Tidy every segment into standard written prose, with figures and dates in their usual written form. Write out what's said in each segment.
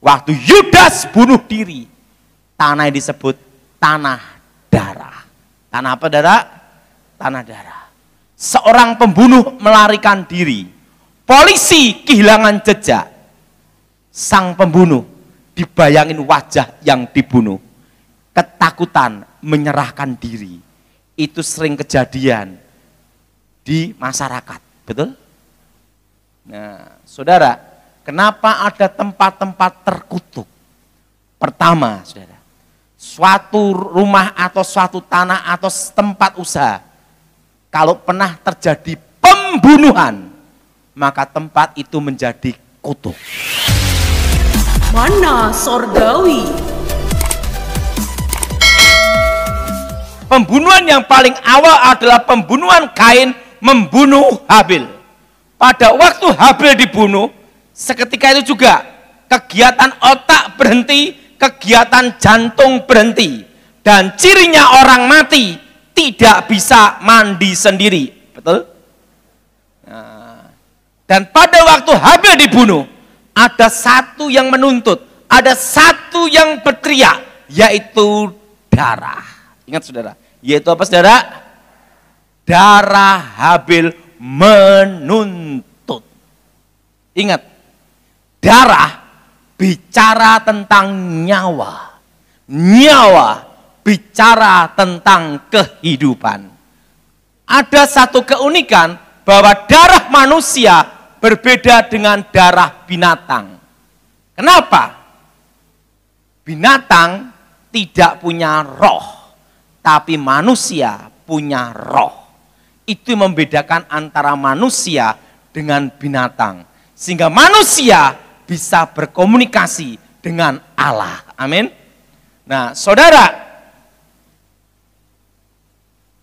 Waktu Yudas bunuh diri, tanah yang disebut tanah darah. Tanah apa, darah? Tanah darah. Seorang pembunuh melarikan diri. Polisi kehilangan jejak. Sang pembunuh dibayangin wajah yang dibunuh. Ketakutan menyerahkan diri. Itu sering kejadian di masyarakat. Betul? Nah, saudara, kenapa ada tempat-tempat terkutuk? Pertama, saudara, suatu rumah atau suatu tanah atau tempat usaha, kalau pernah terjadi pembunuhan, maka tempat itu menjadi kutuk. Mana sorgawi? Pembunuhan yang paling awal adalah pembunuhan Kain membunuh Habil. Pada waktu Habil dibunuh, seketika itu juga kegiatan otak berhenti, kegiatan jantung berhenti. Dan cirinya orang mati tidak bisa mandi sendiri. Betul? Nah, dan pada waktu Habil dibunuh, ada satu yang menuntut, ada satu yang berteriak, yaitu darah. Ingat saudara, yaitu apa saudara? Darah Habil menuntut. Ingat, darah bicara tentang nyawa. Nyawa bicara tentang kehidupan. Ada satu keunikan bahwa darah manusia berbeda dengan darah binatang. Kenapa? Binatang tidak punya roh, tapi manusia punya roh. Itu membedakan antara manusia dengan binatang. Sehingga manusia bisa berkomunikasi dengan Allah. Amin. Nah, saudara,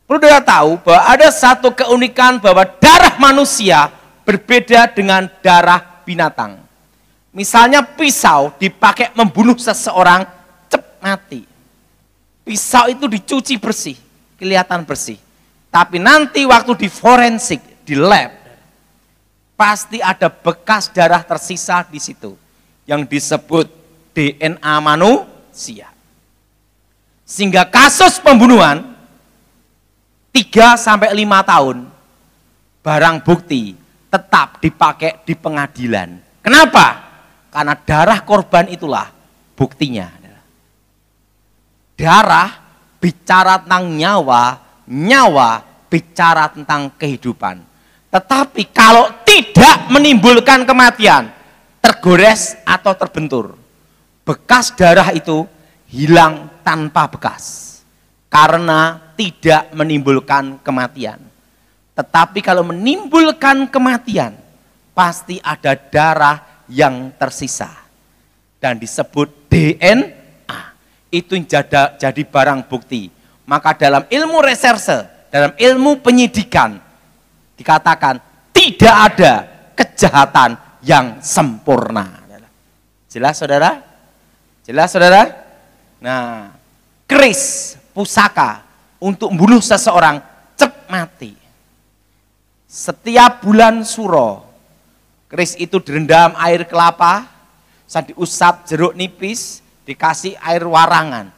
perlu kita tahu bahwa ada satu keunikan bahwa darah manusia berbeda dengan darah binatang. Misalnya pisau dipakai membunuh seseorang, cep mati. Pisau itu dicuci bersih, kelihatan bersih. Tapi nanti waktu di forensik, di lab, pasti ada bekas darah tersisa di situ yang disebut DNA manusia. Sehingga kasus pembunuhan 3-5 tahun barang bukti tetap dipakai di pengadilan. Kenapa? Karena darah korban itulah buktinya. Darah bicara tentang nyawa, nyawa bicara tentang kehidupan. Tetapi kalau tidak menimbulkan kematian, tergores atau terbentur, bekas darah itu hilang tanpa bekas. Karena tidak menimbulkan kematian. Tetapi kalau menimbulkan kematian, pasti ada darah yang tersisa. Dan disebut DNA. Itu jadi barang bukti. Maka dalam ilmu reserse, dalam ilmu penyidikan, dikatakan tidak ada kejahatan yang sempurna. Jelas saudara? Jelas saudara? Nah, keris, pusaka untuk membunuh seseorang, cep mati. Setiap bulan suro, keris itu direndam air kelapa, saya diusap jeruk nipis, dikasih air warangan,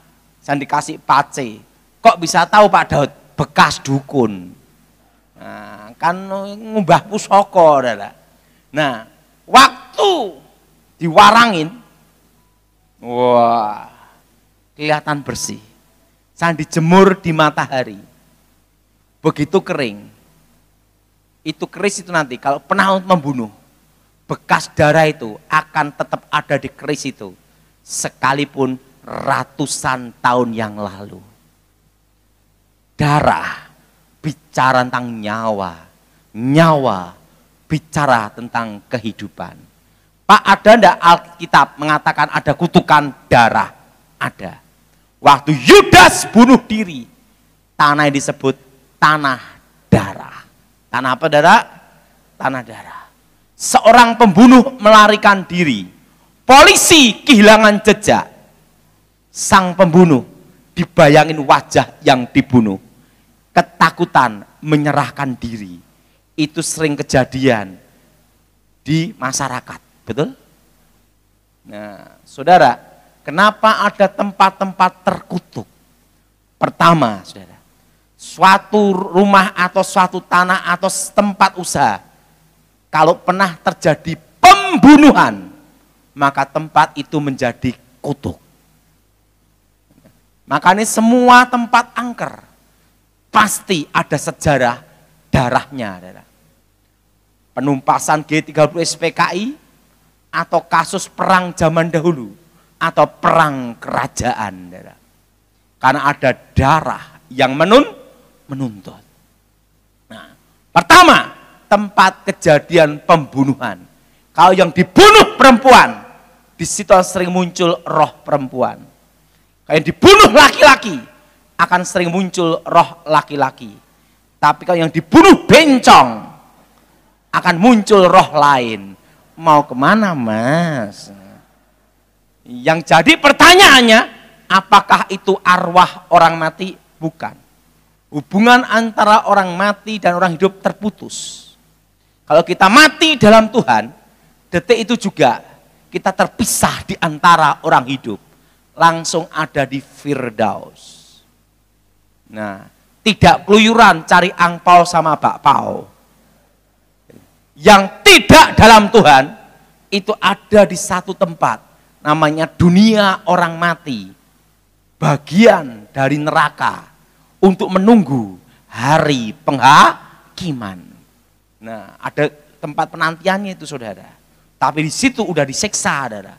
saya dikasih pace. Kok bisa tahu Pak Daud? Bekas dukun. Nah, kan ngubah pusaka. Nah, waktu diwarangin, wah, kelihatan bersih. Saya dijemur di matahari. Begitu kering. Itu keris itu nanti kalau pernah membunuh, bekas darah itu akan tetap ada di keris itu. Sekalipun ratusan tahun yang lalu. Darah bicara tentang nyawa. Nyawa bicara tentang kehidupan. Pak, ada enggak Alkitab mengatakan ada kutukan darah? Ada. Waktu Yudas bunuh diri, tanah yang disebut tanah darah. Tanah apa darah? Tanah darah. Seorang pembunuh melarikan diri. Polisi kehilangan jejak. Sang pembunuh dibayangin wajah yang dibunuh. Ketakutan menyerahkan diri. Itu sering kejadian di masyarakat. Betul? Nah, saudara, kenapa ada tempat-tempat terkutuk? Pertama, saudara, suatu rumah atau suatu tanah atau tempat usaha, kalau pernah terjadi pembunuhan, maka tempat itu menjadi kutuk. Makanya semua tempat angker pasti ada sejarah darahnya, saudara. Penumpasan G30 SPKI atau kasus perang zaman dahulu atau perang kerajaan, saudara. Karena ada darah yang menuntut. Nah, pertama, tempat kejadian pembunuhan. Kalau yang dibunuh perempuan, di situ sering muncul roh perempuan. Kalau yang dibunuh laki-laki, akan sering muncul roh laki-laki. Tapi kalau yang dibunuh bencong, akan muncul roh lain. Mau kemana, Mas? Yang jadi pertanyaannya, apakah itu arwah orang mati? Bukan. Hubungan antara orang mati dan orang hidup terputus. Kalau kita mati dalam Tuhan, detik itu juga kita terpisah di antara orang hidup. Langsung ada di Firdaus. Nah, tidak keluyuran cari angpau sama bakpao. Yang tidak dalam Tuhan, itu ada di satu tempat. Namanya dunia orang mati. Bagian dari neraka untuk menunggu hari penghakiman. Nah, ada tempat penantiannya itu, saudara. Tapi di situ udah disiksa, saudara.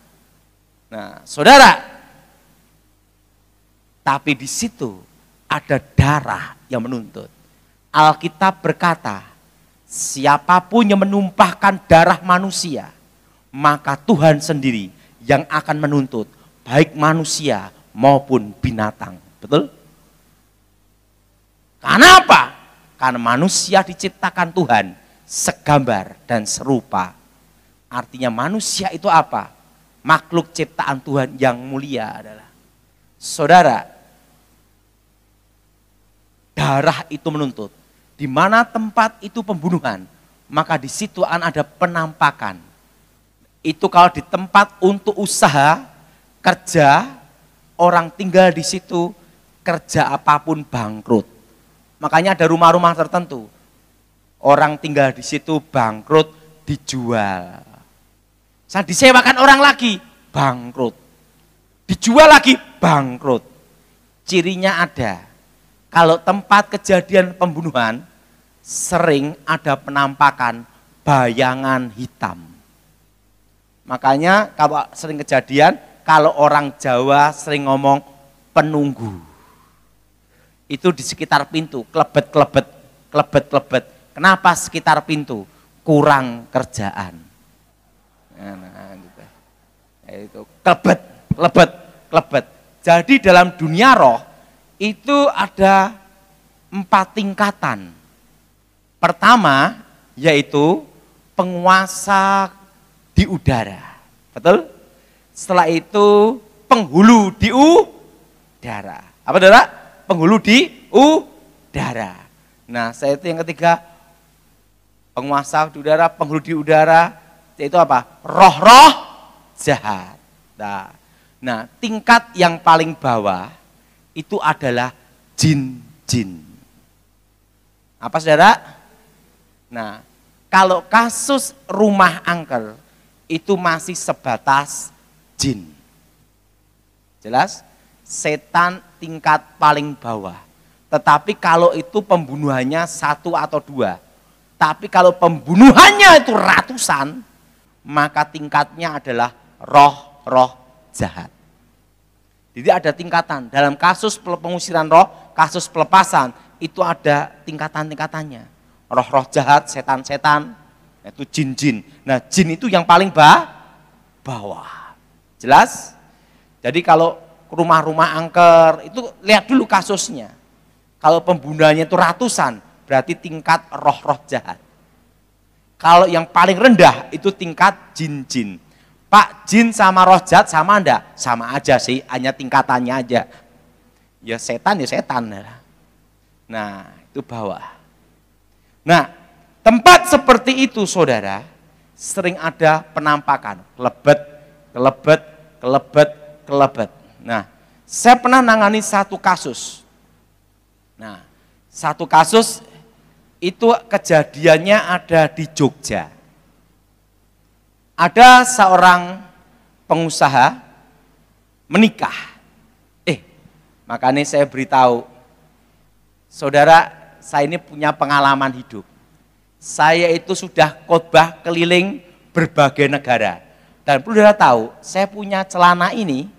Nah, saudara, tapi di situ ada darah yang menuntut. Alkitab berkata, siapapun yang menumpahkan darah manusia, maka Tuhan sendiri yang akan menuntut, baik manusia maupun binatang. Betul? Karena apa? Karena manusia diciptakan Tuhan segambar dan serupa. Artinya manusia itu apa? Makhluk ciptaan Tuhan yang mulia adalah. Saudara, darah itu menuntut. Di mana tempat itu pembunuhan, maka di situ akan ada penampakan. Itu kalau di tempat untuk usaha, kerja, orang tinggal di situ, kerja apapun bangkrut. Makanya ada rumah-rumah tertentu. Orang tinggal di situ bangkrut, dijual. Saat disewakan orang lagi, bangkrut. Dijual lagi, bangkrut. Cirinya ada. Kalau tempat kejadian pembunuhan, sering ada penampakan bayangan hitam. Makanya kalau sering kejadian, kalau orang Jawa sering ngomong penunggu. Itu di sekitar pintu, klebet-klebet, klebet-klebet. Kenapa sekitar pintu? Kurang kerjaan. Nah, gitu. Itu klebet, klebet, klebet. Jadi dalam dunia roh itu ada 4 tingkatan. Pertama yaitu penguasa di udara. Betul? Setelah itu penghulu di udara. Apa saudara? Penghulu di udara. Nah, saya itu yang ketiga, penguasa di udara, penghulu di udara, yaitu apa? Roh-roh jahat. Nah, tingkat yang paling bawah itu adalah jin-jin. Apa saudara? Nah, kalau kasus rumah angker itu masih sebatas jin. Jelas? Setan tingkat paling bawah. Tetapi kalau itu pembunuhannya 1 atau 2. Tapi kalau pembunuhannya itu ratusan, maka tingkatnya adalah roh-roh jahat. Jadi ada tingkatan. Dalam kasus pengusiran roh, kasus pelepasan, itu ada tingkatan-tingkatannya. Roh-roh jahat, setan-setan, itu jin-jin. Nah, jin itu yang paling bawah. Jelas? Jadi kalau rumah-rumah angker, itu lihat dulu kasusnya. Kalau pembunuhannya itu ratusan, berarti tingkat roh-roh jahat. Kalau yang paling rendah itu tingkat jin-jin. Pak, jin sama roh jahat sama enggak? Sama aja sih, hanya tingkatannya aja. Ya setan ya setan. Nah, itu bawah. Nah, tempat seperti itu saudara, sering ada penampakan, lebet, kelebet, kelebet, kelebet. Nah, saya pernah nangani satu kasus. Nah, satu kasus itu kejadiannya ada di Jogja. Ada seorang pengusaha menikah. Makanya saya beritahu, saudara, saya ini punya pengalaman hidup. Saya itu sudah khotbah keliling berbagai negara. Dan perlu saudara tahu, saya punya celana ini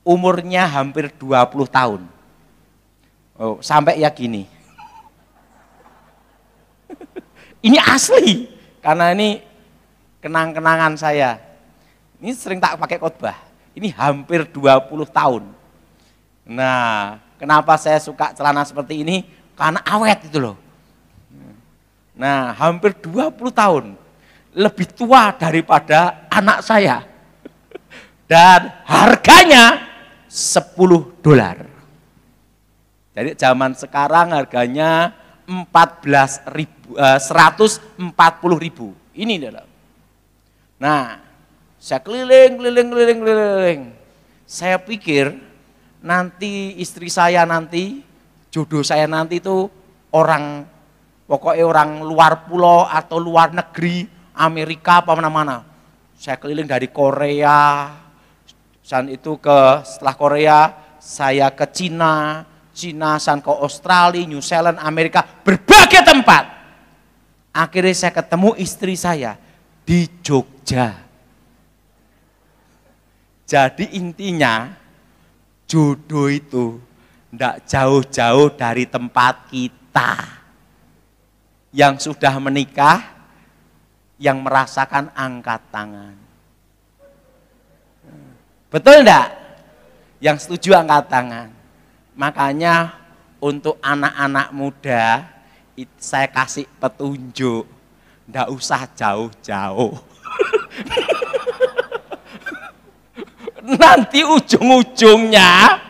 umurnya hampir 20 tahun. Oh, sampai ya gini. Ini asli, karena ini kenang-kenangan saya. Ini sering tak pakai khotbah. Ini hampir 20 tahun. Nah, kenapa saya suka celana seperti ini? Karena awet itu loh. Nah, hampir 20 tahun. Lebih tua daripada anak saya. Dan harganya $10. Jadi zaman sekarang harganya 140.000. Ini adalah. Nah, saya keliling. Saya pikir nanti istri saya nanti, jodoh saya nanti itu pokoknya orang luar pulau atau luar negeri, Amerika apa mana-mana. Saya keliling dari Korea, dan itu setelah Korea, saya ke Cina, saya ke Australia, New Zealand, Amerika, berbagai tempat. Akhirnya saya ketemu istri saya di Jogja. Jadi intinya, jodoh itu tidak jauh-jauh dari tempat kita. Yang sudah menikah, yang merasakan angkat tangan. Betul enggak? Yang setuju angkat tangan. Makanya untuk anak-anak muda, saya kasih petunjuk. Enggak usah jauh-jauh. Nanti ujung-ujungnya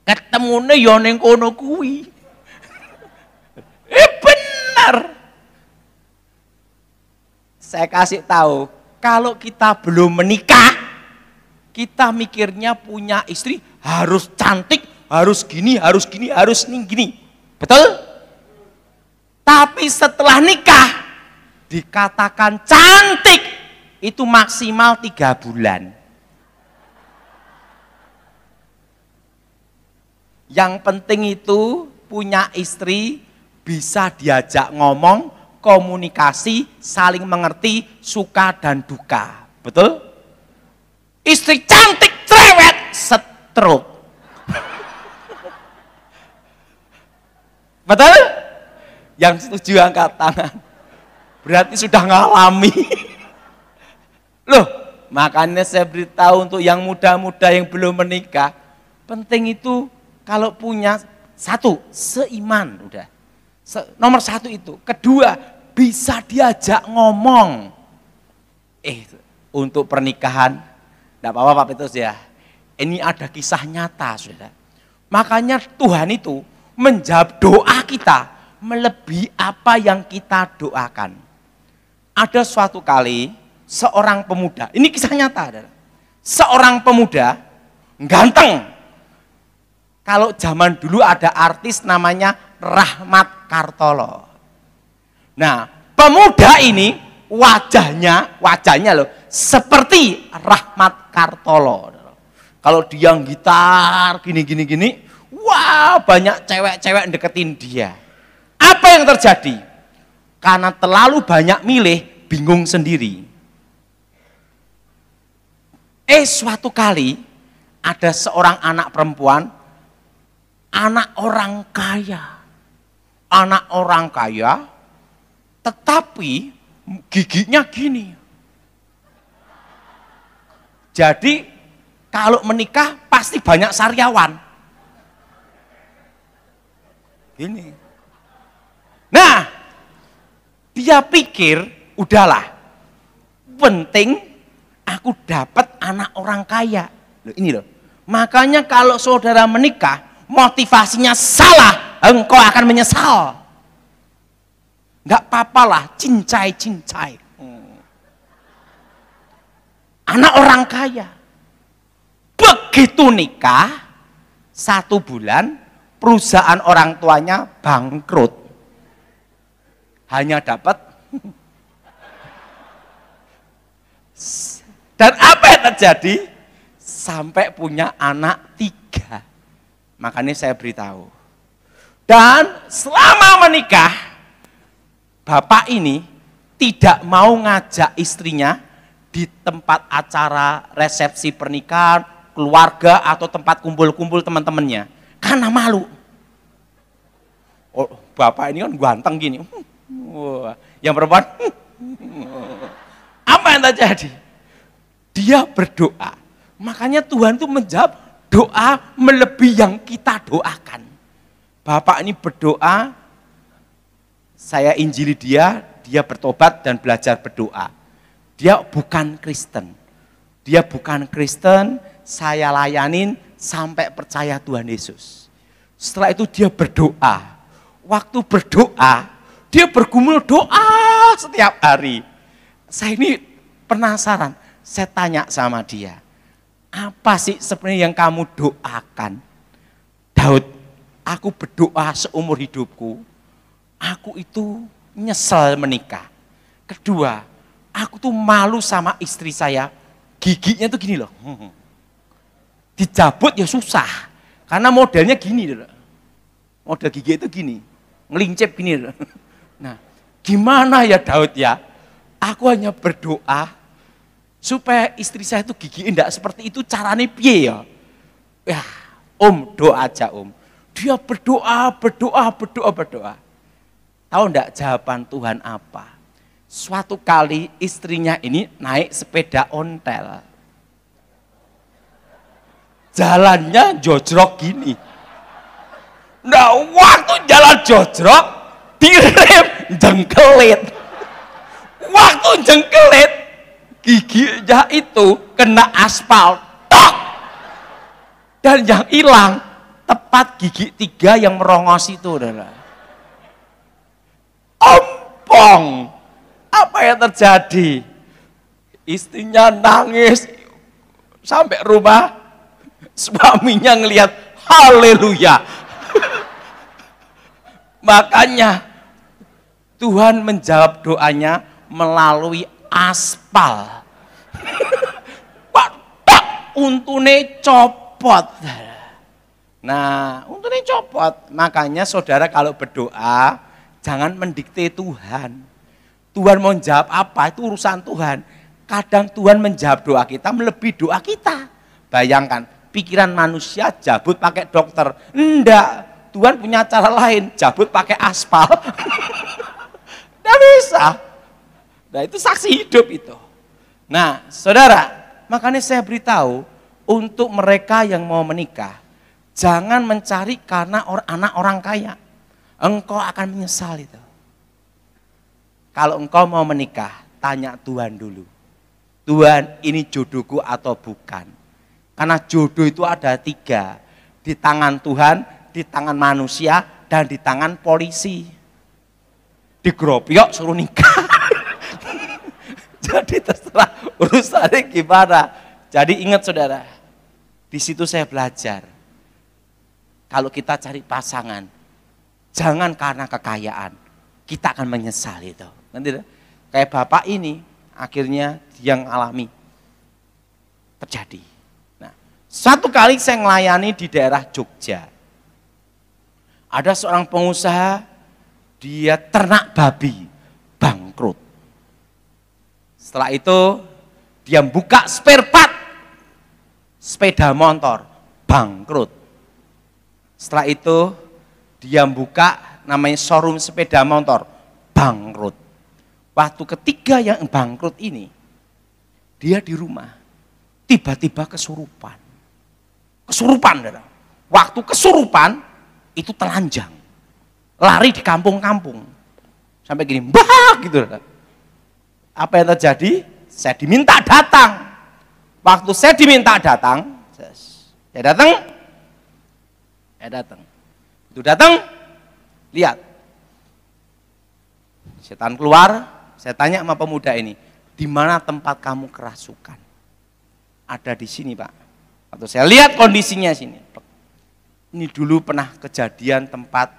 ketemunya ya ning kono kuwi. Benar. Saya kasih tahu, kalau kita belum menikah, kita mikirnya punya istri harus cantik, harus gini, harus gini. Betul? Tapi setelah nikah dikatakan cantik itu maksimal 3 bulan. Yang penting itu punya istri bisa diajak ngomong, komunikasi, saling mengerti, suka dan duka. Betul? Istri cantik, cerewet, stroke. Betul? Yang setuju angkat tangan. Berarti sudah ngalami. Loh, makanya saya beritahu untuk yang muda-muda yang belum menikah, penting itu kalau punya satu, seiman udah. Nomor satu itu. Kedua, bisa diajak ngomong. Untuk pernikahan, enggak apa-apa Pak Petrus ya. Ini ada kisah nyata, Saudara. Makanya Tuhan itu menjawab doa kita melebihi apa yang kita doakan. Ada suatu kali seorang pemuda, ini kisah nyata adalah seorang pemuda ganteng. Kalau zaman dulu ada artis namanya Rahmat Kartolo. Nah, pemuda ini wajahnya loh seperti Rahmat Kartolo. Kalau dia gitar gini, wah banyak cewek-cewek deketin dia. Apa yang terjadi? Karena terlalu banyak milih, bingung sendiri. Suatu kali ada seorang anak perempuan, anak orang kaya, tetapi giginya gini. Jadi kalau menikah pasti banyak sariawan. Gini. Nah, dia pikir udahlah, penting aku dapat anak orang kaya. Loh, ini loh. Makanya kalau saudara menikah, motivasinya salah, engkau akan menyesal. Enggak apa-apalah, cincai. anak orang kaya. Begitu nikah, 1 bulan, perusahaan orang tuanya bangkrut. Hanya dapat. Dan apa yang terjadi? Sampai punya anak 3. Makanya saya beritahu. Dan selama menikah, bapak ini tidak mau ngajak istrinya di tempat acara resepsi pernikahan, keluarga atau tempat kumpul-kumpul teman-temannya. Karena malu. Oh, bapak ini kan ganteng gini. Yang perempuan. Apa yang terjadi? Dia berdoa. Makanya Tuhan itu menjawab doa melebihi yang kita doakan. Bapak ini berdoa, saya injili dia bertobat dan belajar berdoa. Dia bukan Kristen. Dia bukan Kristen, saya layanin sampai percaya Tuhan Yesus. Setelah itu dia berdoa. Waktu berdoa, dia bergumul doa setiap hari. Saya ini penasaran, saya tanya sama dia, apa sih sebenarnya yang kamu doakan? Daud, aku berdoa seumur hidupku, aku itu nyesel menikah. Kedua, aku tuh malu sama istri saya, giginya tuh gini loh. Dicabut ya susah, karena modelnya gini loh. Model gigi itu gini, ngelincip gini loh. Nah, gimana ya Daud ya? Aku hanya berdoa supaya istri saya itu gigi enggak seperti itu, caranya piye ya? Ya, doa aja Dia berdoa. Tahu enggak jawaban Tuhan apa? Suatu kali istrinya ini naik sepeda ontel. Jalannya jojrok gini. Nah, waktu jalan jojrok, direm jengkelit. Waktu jengkelit, giginya itu kena aspal. Tok! Dan yang hilang, tepat gigi 3 yang merongos itu. Ompong! Apa yang terjadi? Istrinya nangis sampai rumah, suaminya ngelihat, haleluya. Makanya Tuhan menjawab doanya melalui aspal. Pak, untune copot. Nah, untune copot. Makanya saudara kalau berdoa, jangan mendikte Tuhan. Tuhan mau jawab apa, itu urusan Tuhan. Kadang Tuhan menjawab doa kita melebihi doa kita. Bayangkan, pikiran manusia jabut pakai dokter. Enggak, Tuhan punya cara lain, jabut pakai aspal. Tidak bisa. Nah, itu saksi hidup itu. Nah, saudara, makanya saya beritahu untuk mereka yang mau menikah, jangan mencari karena anak orang kaya. Engkau akan menyesal itu. Kalau engkau mau menikah, tanya Tuhan dulu. Tuhan, ini jodohku atau bukan? Karena jodoh itu ada 3. Di tangan Tuhan, di tangan manusia, dan di tangan polisi. Digerobyok suruh nikah. Jadi terserah urusannya gimana. Jadi ingat saudara, di situ saya belajar. Kalau kita cari pasangan, jangan karena kekayaan, kita akan menyesal itu. Nanti kayak bapak ini, akhirnya yang alami terjadi. Nah, satu kali saya melayani di daerah Jogja. Ada seorang pengusaha, dia ternak babi, bangkrut. Setelah itu, dia buka spare part, sepeda motor, bangkrut. Setelah itu, dia buka namanya showroom sepeda motor, bangkrut. Waktu ketiga yang bangkrut ini, dia di rumah, tiba-tiba kesurupan. Waktu kesurupan, itu telanjang. Lari di kampung-kampung. Sampai gini, bah gitu. Apa yang terjadi? Saya diminta datang. Waktu saya diminta datang, saya datang. Itu datang, lihat. Setan keluar, saya tanya sama pemuda ini, di mana tempat kamu kerasukan? ada di sini Pak. Atau saya lihat kondisinya sini. Ini dulu pernah kejadian tempat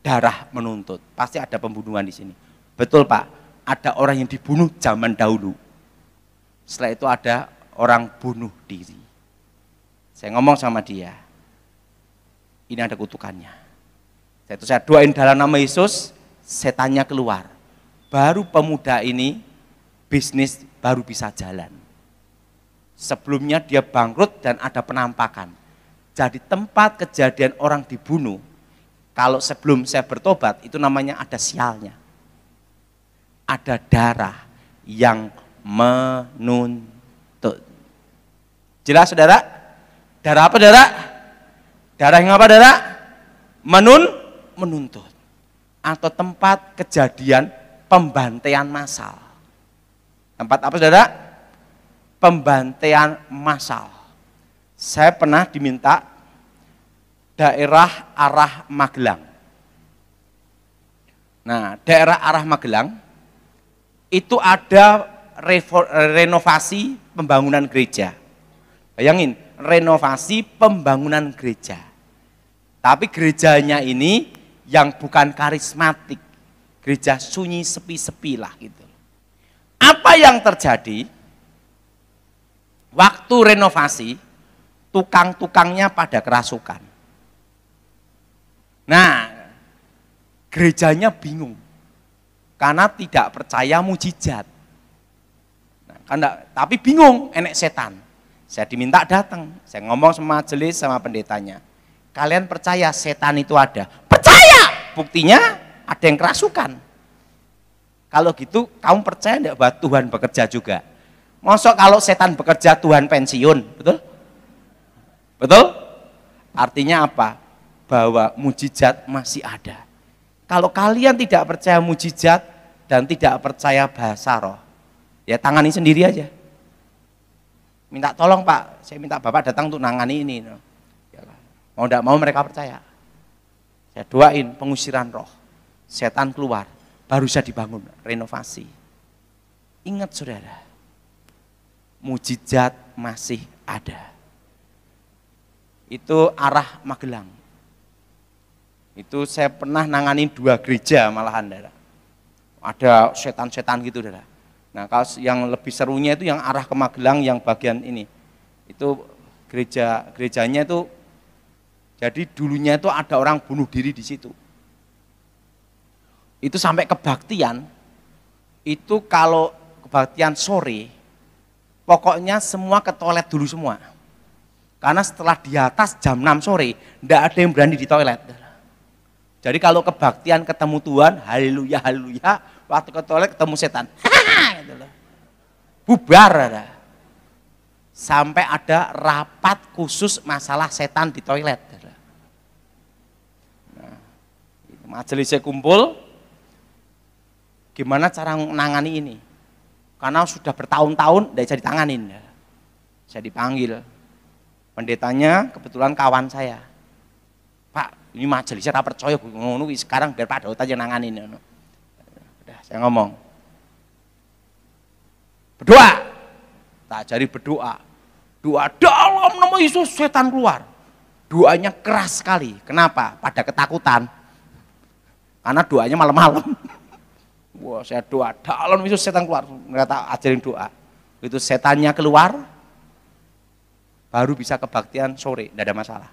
darah menuntut. Pasti ada pembunuhan di sini. Betul Pak, ada orang yang dibunuh zaman dahulu. Setelah itu ada orang bunuh diri. Saya ngomong sama dia, ini ada kutukannya. Saya doain dalam nama Yesus, setannya keluar. Baru pemuda ini bisnis baru bisa jalan. Sebelumnya dia bangkrut dan ada penampakan. Jadi tempat kejadian orang dibunuh, kalau sebelum saya bertobat itu namanya ada sialnya. Ada darah yang menuntut. Jelas saudara? Darah apa darah? Darah yang apa darah? Menuntut. Atau tempat kejadian pembantaian massal. Tempat apa saudara? Pembantaian massal. Saya pernah diminta daerah arah Magelang. Nah, daerah arah Magelang itu ada renovasi pembangunan gereja. Bayangin, renovasi pembangunan gereja. Tapi gerejanya ini yang bukan karismatik. Gereja sunyi sepi-sepi lah gitu. Apa yang terjadi? Waktu renovasi, tukang-tukangnya pada kerasukan. Nah, gerejanya bingung. Karena tidak percaya mujizat. Nah, tapi bingung, enek setan. Saya diminta datang, saya ngomong sama majelis sama pendetanya. Kalian percaya setan itu ada? Percaya! Buktinya ada yang kerasukan. Kalau gitu, kamu percaya enggak bahwa Tuhan bekerja juga? Masa kalau setan bekerja Tuhan pensiun, betul? Betul? Artinya apa? Bahwa mujizat masih ada. Kalau kalian tidak percaya mujizat dan tidak percaya bahasa roh, ya tangani sendiri aja. Minta tolong Pak, saya minta Bapak datang untuk nangani ini. Mau tidak mau mereka percaya. Saya doain pengusiran roh, setan keluar, baru bisa dibangun, renovasi. Ingat saudara, mujizat masih ada. Itu arah Magelang. Itu saya pernah nanganin 2 gereja malahan, saudara. Ada setan-setan gitu, saudara. Nah, kalau yang lebih serunya itu yang arah ke Magelang yang bagian ini. Itu gerejanya itu, jadi dulunya itu ada orang bunuh diri di situ. Itu sampai kebaktian, itu kalau kebaktian sore, pokoknya semua ke toilet dulu semua. Karena setelah di atas jam 6 sore, tidak ada yang berani di toilet. Jadi kalau kebaktian ketemu Tuhan, haleluya, haleluya, waktu ke toilet ketemu setan, gitu loh. Bubar. Sampai ada rapat khusus masalah setan di toilet. Nah, majelisnya kumpul, gimana cara menangani ini? Karena sudah bertahun-tahun tidak bisa ditanganin. Saya dipanggil. Pendetanya kebetulan kawan saya. Pak, ini majelisnya tak percaya, sekarang biar Pak Daud aja nanganin. Udah, saya ngomong. Berdoa. Tak jadi berdoa. Doa dalam nama Yesus setan keluar. Doanya keras sekali. Kenapa? Pada ketakutan. Karena doanya malam-malam. Wah, saya doa dalam Yesus setan keluar. Mereka ajarin doa. Itu setannya keluar, baru bisa kebaktian sore, tidak ada masalah.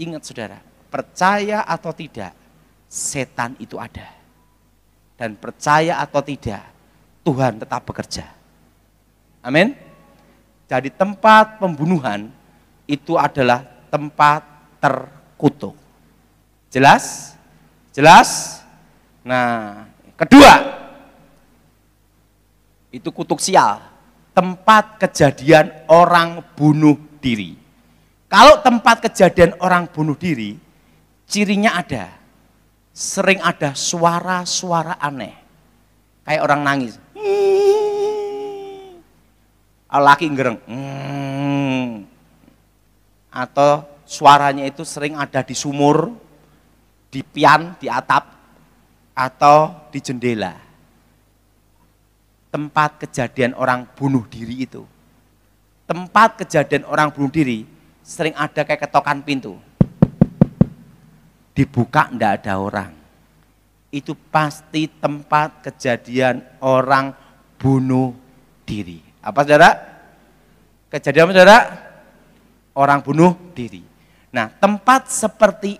Ingat saudara, percaya atau tidak, setan itu ada. Dan percaya atau tidak, Tuhan tetap bekerja. Amin. Jadi tempat pembunuhan itu adalah tempat terkutuk. Jelas? Jelas? Nah, kedua, itu kutuk sial. Tempat kejadian orang bunuh diri. Kalau tempat kejadian orang bunuh diri, cirinya ada. Sering ada suara-suara aneh. Kayak orang nangis. Laki ngereng. Atau suaranya itu sering ada di sumur, di pian, di atap, atau di jendela. tempat kejadian orang bunuh diri itu. Tempat kejadian orang bunuh diri sering ada kayak ketokan pintu. Dibuka enggak ada orang. Itu pasti tempat kejadian orang bunuh diri. Apa saudara? Kejadian apa saudara? Orang bunuh diri. Nah, tempat seperti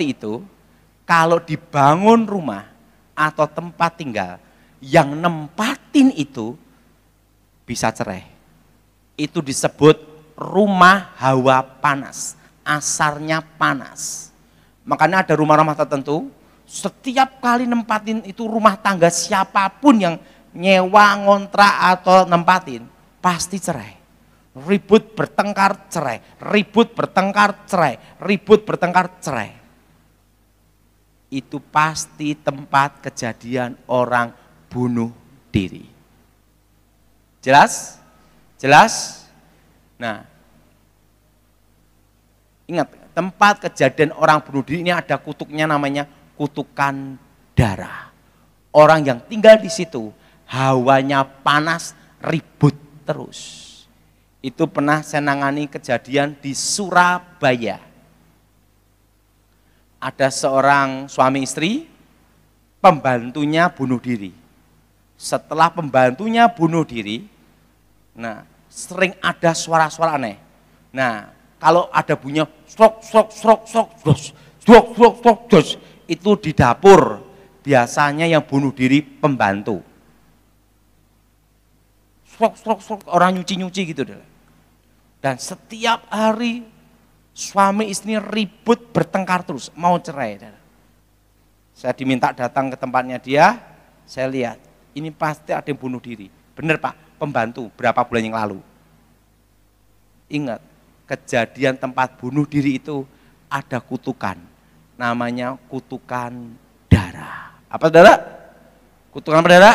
itu, kalau dibangun rumah atau tempat tinggal, yang nempatin itu bisa cerai. Itu disebut rumah hawa panas, asarnya panas. Makanya ada rumah-rumah tertentu, setiap kali nempatin itu rumah tangga siapapun yang nyewa, ngontrak atau nempatin, pasti cerai. Ribut bertengkar cerai, ribut bertengkar cerai, ribut bertengkar cerai. Itu pasti tempat kejadian orang bunuh diri. Jelas? Jelas? Nah, ingat, tempat kejadian orang bunuh diri ini ada kutuknya, namanya kutukan darah. Orang yang tinggal di situ hawanya panas, ribut terus. Itu pernah saya nangani kejadian di Surabaya. Ada seorang suami istri, pembantunya bunuh diri. Setelah pembantunya bunuh diri, nah sering ada suara-suara aneh. Nah, kalau ada bunyi strok strok strok strok dos, strok strok strok dos, itu di dapur. Biasanya yang bunuh diri pembantu. Strok strok strok, orang nyuci-nyuci gitu deh. Dan setiap hari suami istri ribut bertengkar terus, mau cerai. Saya diminta datang ke tempatnya dia, saya lihat, ini pasti ada yang bunuh diri. Benar Pak, pembantu berapa bulan yang lalu. Ingat, kejadian tempat bunuh diri itu ada kutukan, namanya kutukan darah. Apa saudara? Kutukan apa saudara?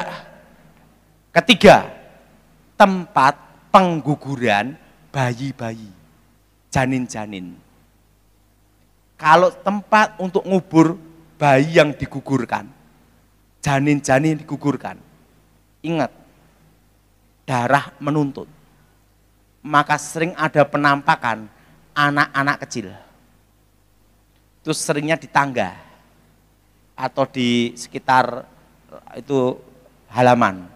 Ketiga, tempat pengguguran bayi-bayi, janin-janin. Kalau tempat untuk ngubur bayi yang digugurkan, janin-janin digugurkan, ingat, darah menuntut. Maka sering ada penampakan anak-anak kecil. Itu seringnya di tangga atau di sekitar itu halaman.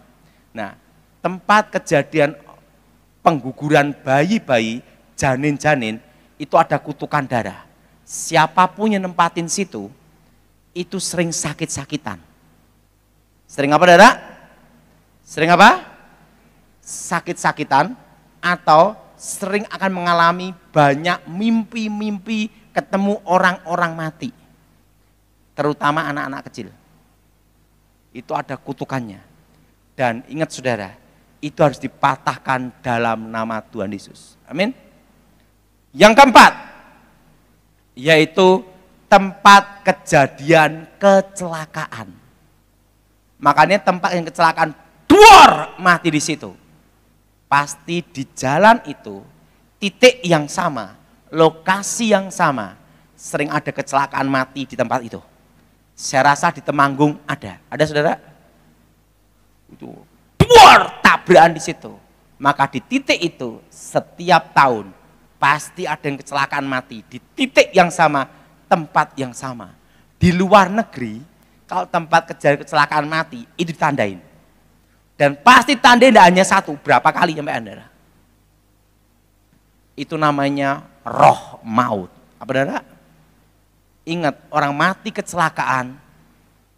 Nah, tempat kejadian pengguguran bayi-bayi, janin-janin, itu ada kutukan darah. Siapapun yang nempatin situ, itu sering sakit-sakitan. Sering apa saudara? Sering apa? Sakit-sakitan, atau sering akan mengalami banyak mimpi-mimpi ketemu orang-orang mati. Terutama anak-anak kecil. Itu ada kutukannya. Dan ingat saudara, itu harus dipatahkan dalam nama Tuhan Yesus. Amin. Yang keempat, yaitu tempat kejadian kecelakaan. Makanya tempat yang kecelakaan, duar, mati di situ. Pasti di jalan itu, titik yang sama, lokasi yang sama, sering ada kecelakaan mati di tempat itu. Saya rasa di Temanggung ada saudara? Itu duar, tabrakan di situ. Maka di titik itu setiap tahun pasti ada yang kecelakaan mati di titik yang sama, tempat yang sama. Di luar negeri kalau tempat kecelakaan mati itu ditandain. Dan pasti tanda tidak hanya satu, berapa kali sampai Anda. Itu namanya roh maut. Apa saudara? Ingat, orang mati kecelakaan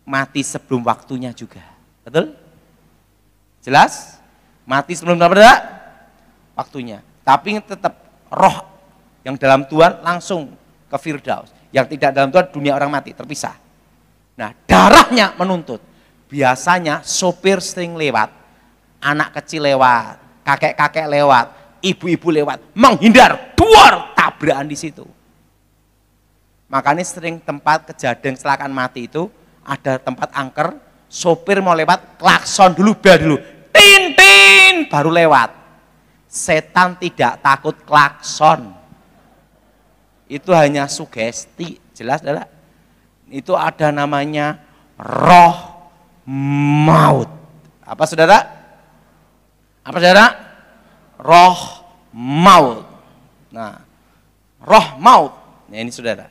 mati sebelum waktunya juga. Betul? Jelas? Mati sebelum apa? Waktunya. Tapi tetap roh yang dalam Tuhan langsung ke Firdaus. Yang tidak dalam Tuhan dunia orang mati, terpisah. Nah, darahnya menuntut. Biasanya sopir sering lewat, anak kecil lewat, kakek-kakek lewat, ibu-ibu lewat, menghindar, duar, tabrakan di situ. Makanya sering tempat kejadian kecelakaan mati itu ada tempat angker, sopir mau lewat, klakson dulu, bel dulu, tin tin, baru lewat. Setan tidak takut klakson. Itu hanya sugesti, jelas adalah. Itu ada namanya roh maut. Apa saudara? Apa saudara? Roh maut. Nah, roh maut. Nah, ini saudara.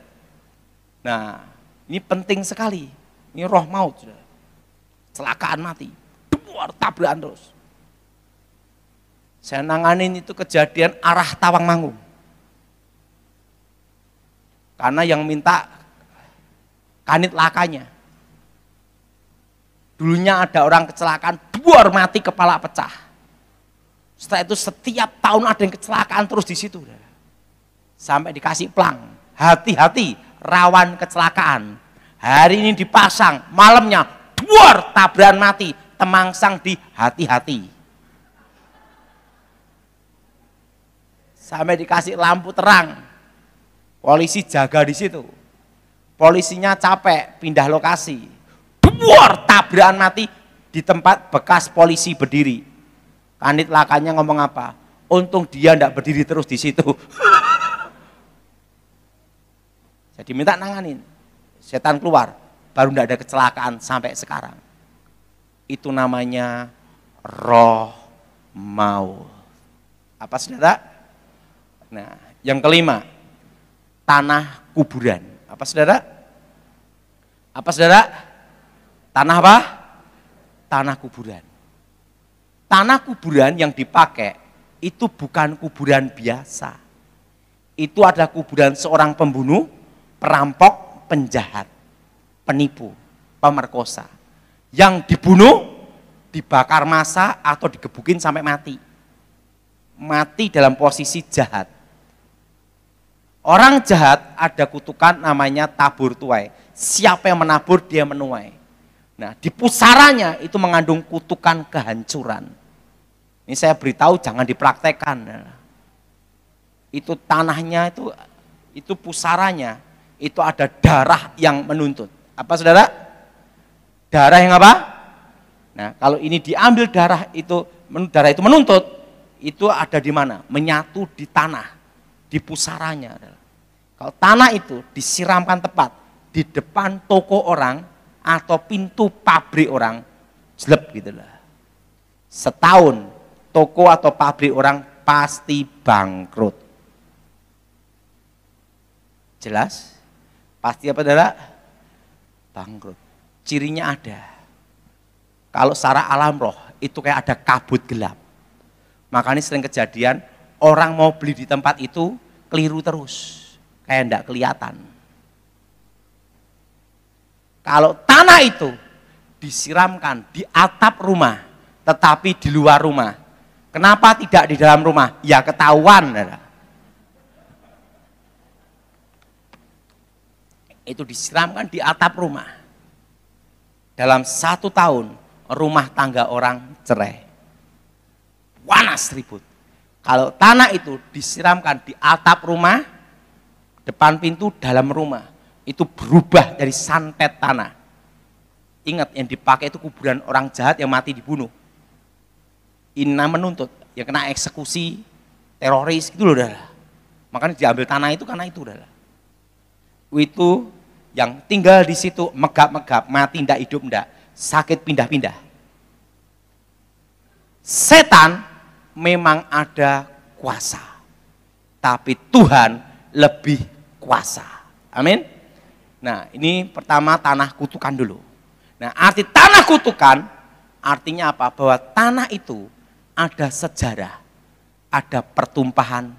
Nah, ini penting sekali. Ini roh maut, saudara. Kecelakaan mati. Duar tabrakan terus. Saya nanganin itu kejadian arah Tawangmangu. Karena yang minta kanit lakanya. Dulunya ada orang kecelakaan, duar mati, kepala pecah. Setelah itu setiap tahun ada yang kecelakaan terus di situ. Sampai dikasih plang. Hati-hati, rawan kecelakaan. Hari ini dipasang, malamnya duar tabrakan mati, temangsang di hati-hati. Sampai dikasih lampu terang, polisi jaga di situ. Polisinya capek, pindah lokasi. Duar tabrakan mati di tempat bekas polisi berdiri. Kanit lakanya ngomong apa? Untung dia enggak berdiri terus di situ. Jadi minta nanganin. Setan keluar, baru enggak ada kecelakaan sampai sekarang. Itu namanya roh maut. Apa saudara? Nah, yang kelima, tanah kuburan. Apa saudara? Apa saudara? Tanah apa? Tanah kuburan. Tanah kuburan yang dipakai itu bukan kuburan biasa. Itu ada kuburan seorang pembunuh, perampok, penjahat, penipu, pemerkosa. Yang dibunuh, dibakar massa atau digebukin sampai mati. Mati dalam posisi jahat. Orang jahat ada kutukan namanya tabur tuai. Siapa yang menabur dia menuai. Nah, di pusaranya itu mengandung kutukan kehancuran. Ini saya beritahu jangan dipraktekkan. Itu tanahnya itu pusaranya itu ada darah yang menuntut. Apa saudara? Darah yang apa? Nah, kalau ini diambil darah itu menuntut, itu ada di mana? Menyatu di tanah. Di pusaranya. Kalau tanah itu disiramkan tepat di depan toko orang atau pintu pabrik orang, jelek gitu lah. Setahun toko atau pabrik orang pasti bangkrut. Jelas? Pasti apa saudara? Bangkrut. Cirinya ada. Kalau secara alam roh itu kayak ada kabut gelap. Makanya sering kejadian orang mau beli di tempat itu keliru terus, kayak enggak kelihatan. Kalau tanah itu disiramkan di atap rumah, tetapi di luar rumah. Kenapa tidak di dalam rumah? Ya ketahuan. Itu disiramkan di atap rumah. Dalam 1 tahun, rumah tangga orang cerai. Panas ribut. Kalau tanah itu disiramkan di atap rumah, depan pintu, dalam rumah, itu berubah dari santet tanah. Ingat, yang dipakai itu kuburan orang jahat yang mati dibunuh. Ina menuntut, yang kena eksekusi, teroris, gitu loh. Makanya diambil tanah itu karena itu. Itu yang tinggal di situ megap-megap, mati ndak, hidup ndak, sakit pindah-pindah. Setan memang ada kuasa, tapi Tuhan lebih kuasa. Amin. Nah, ini pertama tanah kutukan dulu. Nah, arti tanah kutukan artinya apa? Bahwa tanah itu ada sejarah, ada pertumpahan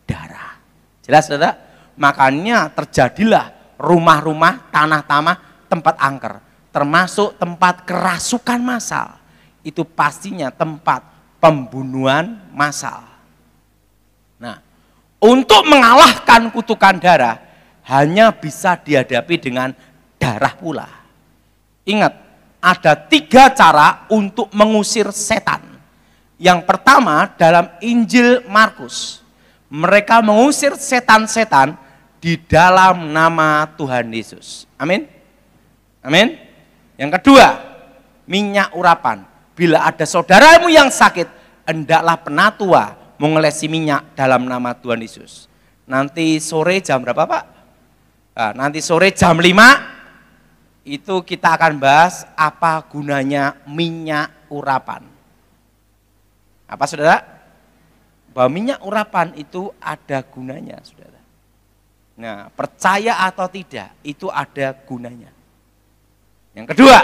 darah. Jelas, saudara? Makanya terjadilah rumah-rumah, tanah-tanah, tempat angker, termasuk tempat kerasukan massal. Itu pastinya tempat pembunuhan massal. Nah, untuk mengalahkan kutukan darah hanya bisa dihadapi dengan darah pula. Ingat, ada 3 cara untuk mengusir setan. Yang pertama dalam Injil Markus, mereka mengusir setan-setan di dalam nama Tuhan Yesus. Amin. Amin. Yang kedua, minyak urapan. Bila ada saudaramu yang sakit, hendaklah penatua mengelesi minyak dalam nama Tuhan Yesus. Nanti sore jam berapa Pak? Nah, nanti sore jam 5 itu kita akan bahas apa gunanya minyak urapan. Apa saudara? Bahwa minyak urapan itu ada gunanya saudara. Nah, percaya atau tidak itu ada gunanya. Yang kedua,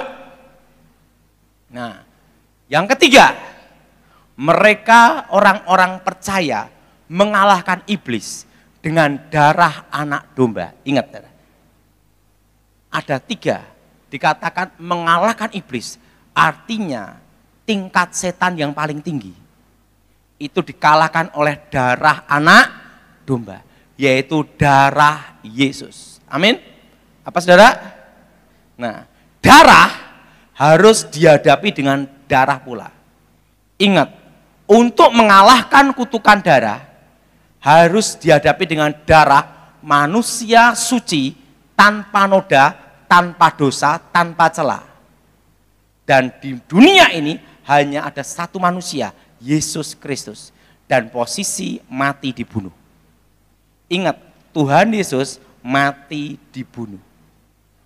nah, yang ketiga, mereka orang-orang percaya mengalahkan iblis dengan darah anak domba. Ingat, saudara. Ada 3 dikatakan mengalahkan iblis, artinya tingkat setan yang paling tinggi itu dikalahkan oleh darah anak domba, yaitu darah Yesus. Amin. Apa saudara? Nah, darah harus dihadapi dengan darah pula. Ingat, untuk mengalahkan kutukan darah harus dihadapi dengan darah manusia suci, tanpa noda, tanpa dosa, tanpa celah. Dan di dunia ini hanya ada satu manusia, Yesus Kristus, dan posisi mati dibunuh. Ingat, Tuhan Yesus mati dibunuh,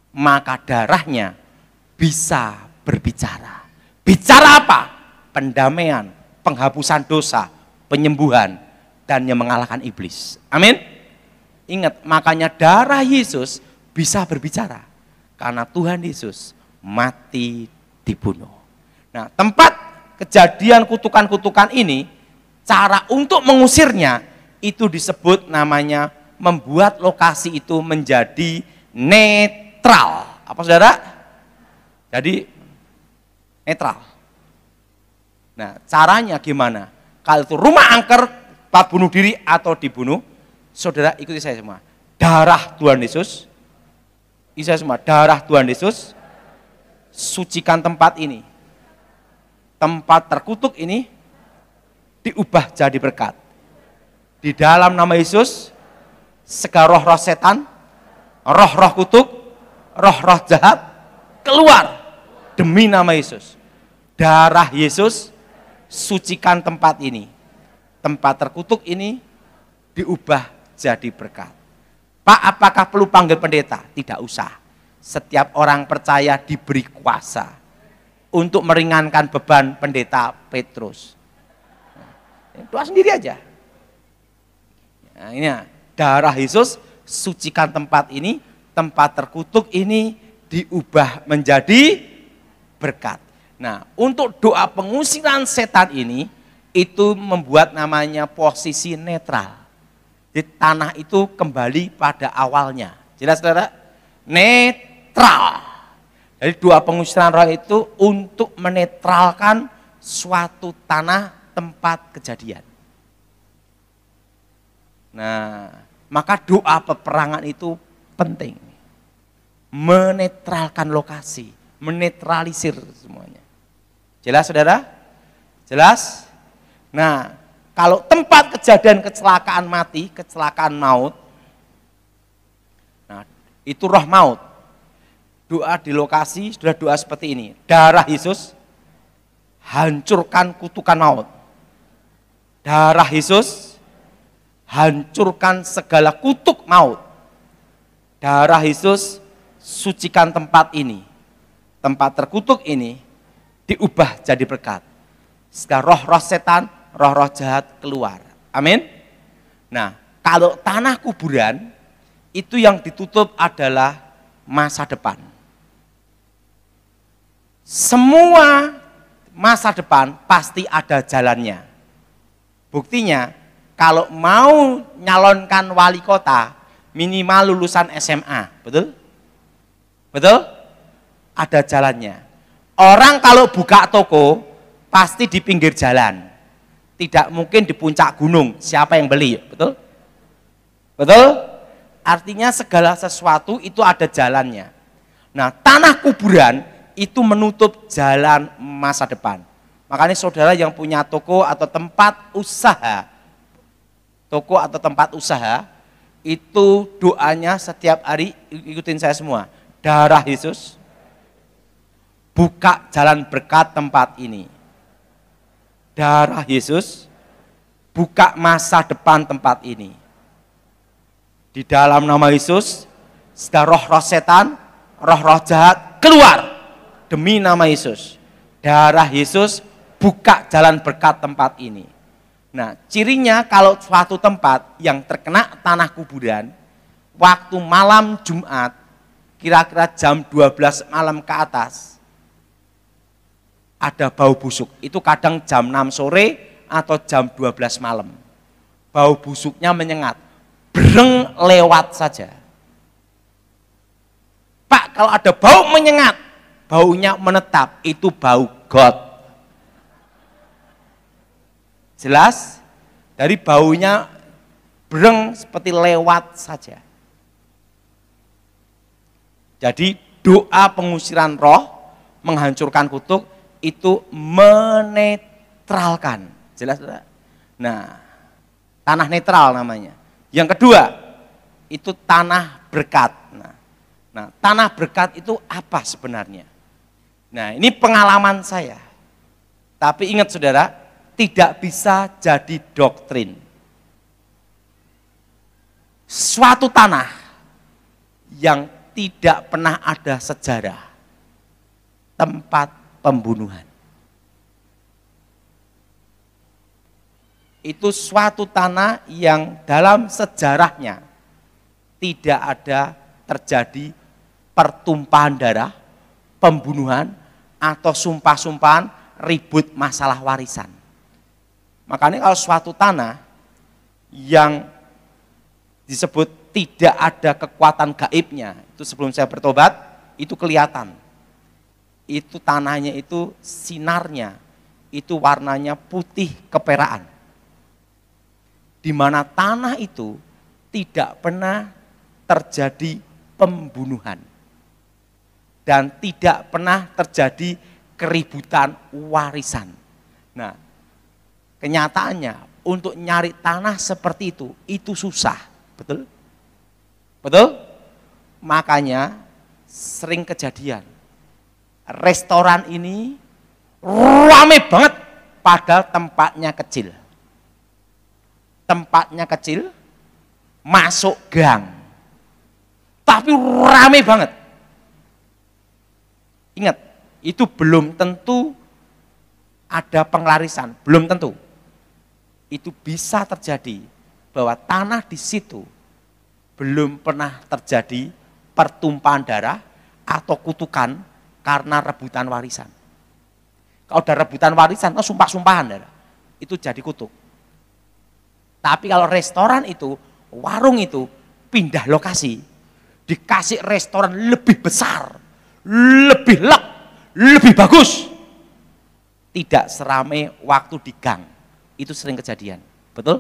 maka darahnya bisa berbicara. Bicara apa? Pendamaian, penghapusan dosa, penyembuhan, dan yang mengalahkan iblis. Amin. Ingat, makanya darah Yesus bisa berbicara karena Tuhan Yesus mati dibunuh. Nah, tempat kejadian kutukan-kutukan ini, cara untuk mengusirnya itu disebut namanya membuat lokasi itu menjadi netral. Apa saudara? Jadi netral. Nah, caranya gimana? Kalau itu rumah angker, tempat bunuh diri atau dibunuh, saudara ikuti saya semua. Darah Tuhan Yesus, saya semua, darah Tuhan Yesus, sucikan tempat ini. Tempat terkutuk ini diubah jadi berkat. Di dalam nama Yesus, segala roh-roh setan, roh-roh kutuk, roh-roh jahat, keluar demi nama Yesus. Darah Yesus, sucikan tempat ini. Tempat terkutuk ini diubah jadi berkat. Pak, apakah perlu panggil pendeta? Tidak usah. Setiap orang percaya diberi kuasa untuk meringankan beban pendeta Petrus. Doa sendiri aja. Nah, ini darah Yesus, sucikan tempat ini, tempat terkutuk ini diubah menjadi berkat. Nah, untuk doa pengusiran setan ini, itu membuat namanya posisi netral. Di tanah itu kembali pada awalnya. Jelas saudara? Netral. Jadi doa pengusiran roh itu untuk menetralkan suatu tanah tempat kejadian. Nah, maka doa peperangan itu penting. Menetralkan lokasi, menetralisir semuanya. Jelas saudara? Jelas? Nah, kalau tempat kejadian kecelakaan mati, kecelakaan maut, nah itu roh maut. Doa di lokasi sudah doa seperti ini. Darah Yesus, hancurkan kutukan maut. Darah Yesus, hancurkan segala kutuk maut. Darah Yesus, sucikan tempat ini. Tempat terkutuk ini diubah jadi berkat. Segala roh-roh setan, roh-roh jahat keluar. Amin. Nah, kalau tanah kuburan, itu yang ditutup adalah masa depan. Semua masa depan pasti ada jalannya. Buktinya, kalau mau nyalonkan wali kota, minimal lulusan SMA, betul? Betul? Ada jalannya. Orang kalau buka toko, pasti di pinggir jalan. Tidak mungkin di puncak gunung, siapa yang beli, betul? Betul? Artinya segala sesuatu itu ada jalannya. Nah, tanah kuburan itu menutup jalan masa depan. Makanya saudara yang punya toko atau tempat usaha, itu doanya setiap hari, ikutin saya semua. Darah Yesus, buka jalan berkat tempat ini. Darah Yesus, buka masa depan tempat ini. Di dalam nama Yesus, segala roh-roh setan, roh-roh jahat keluar demi nama Yesus. Darah Yesus buka jalan berkat tempat ini. Nah, cirinya kalau suatu tempat yang terkena tanah kuburan, waktu malam Jumat, kira-kira jam 12 malam ke atas, ada bau busuk. Itu kadang jam 6 sore atau jam 12 malam. Bau busuknya menyengat. Bereng lewat saja. Pak, kalau ada bau menyengat, baunya menetap, itu bau God. Jelas? Dari baunya bereng seperti lewat saja. Jadi doa pengusiran roh, menghancurkan kutuk, itu menetralkan. Jelas? Nah, tanah netral namanya. Yang kedua, itu tanah berkat. Nah, tanah berkat itu apa sebenarnya? Nah, ini pengalaman saya. Tapi ingat saudara, tidak bisa jadi doktrin. Suatu tanah yang tidak pernah ada sejarah, tempat pembunuhan. Itu suatu tanah yang dalam sejarahnya tidak ada terjadi pertumpahan darah, pembunuhan, atau sumpah-sumpahan, ribut masalah warisan. Makanya kalau suatu tanah yang disebut tidak ada kekuatan gaibnya, itu sebelum saya bertobat, itu kelihatan. Itu tanahnya itu sinarnya, itu warnanya putih keperaan. Di mana tanah itu tidak pernah terjadi pembunuhan. Dan tidak pernah terjadi keributan warisan. Nah, kenyataannya untuk nyari tanah seperti itu susah. Betul? Betul? Makanya sering kejadian. Restoran ini rame banget padahal tempatnya kecil. Tempatnya kecil, masuk gang. Tapi rame banget. Ingat, itu belum tentu ada penglarisan, belum tentu. Itu bisa terjadi bahwa tanah di situ belum pernah terjadi pertumpahan darah atau kutukan karena rebutan warisan. Kalau ada rebutan warisan, sumpah-sumpahan darah, itu jadi kutuk. Tapi kalau restoran itu, warung itu pindah lokasi, dikasih restoran lebih besar, lebih lek, lebih bagus. Tidak seramai waktu di gang. Itu sering kejadian. Betul?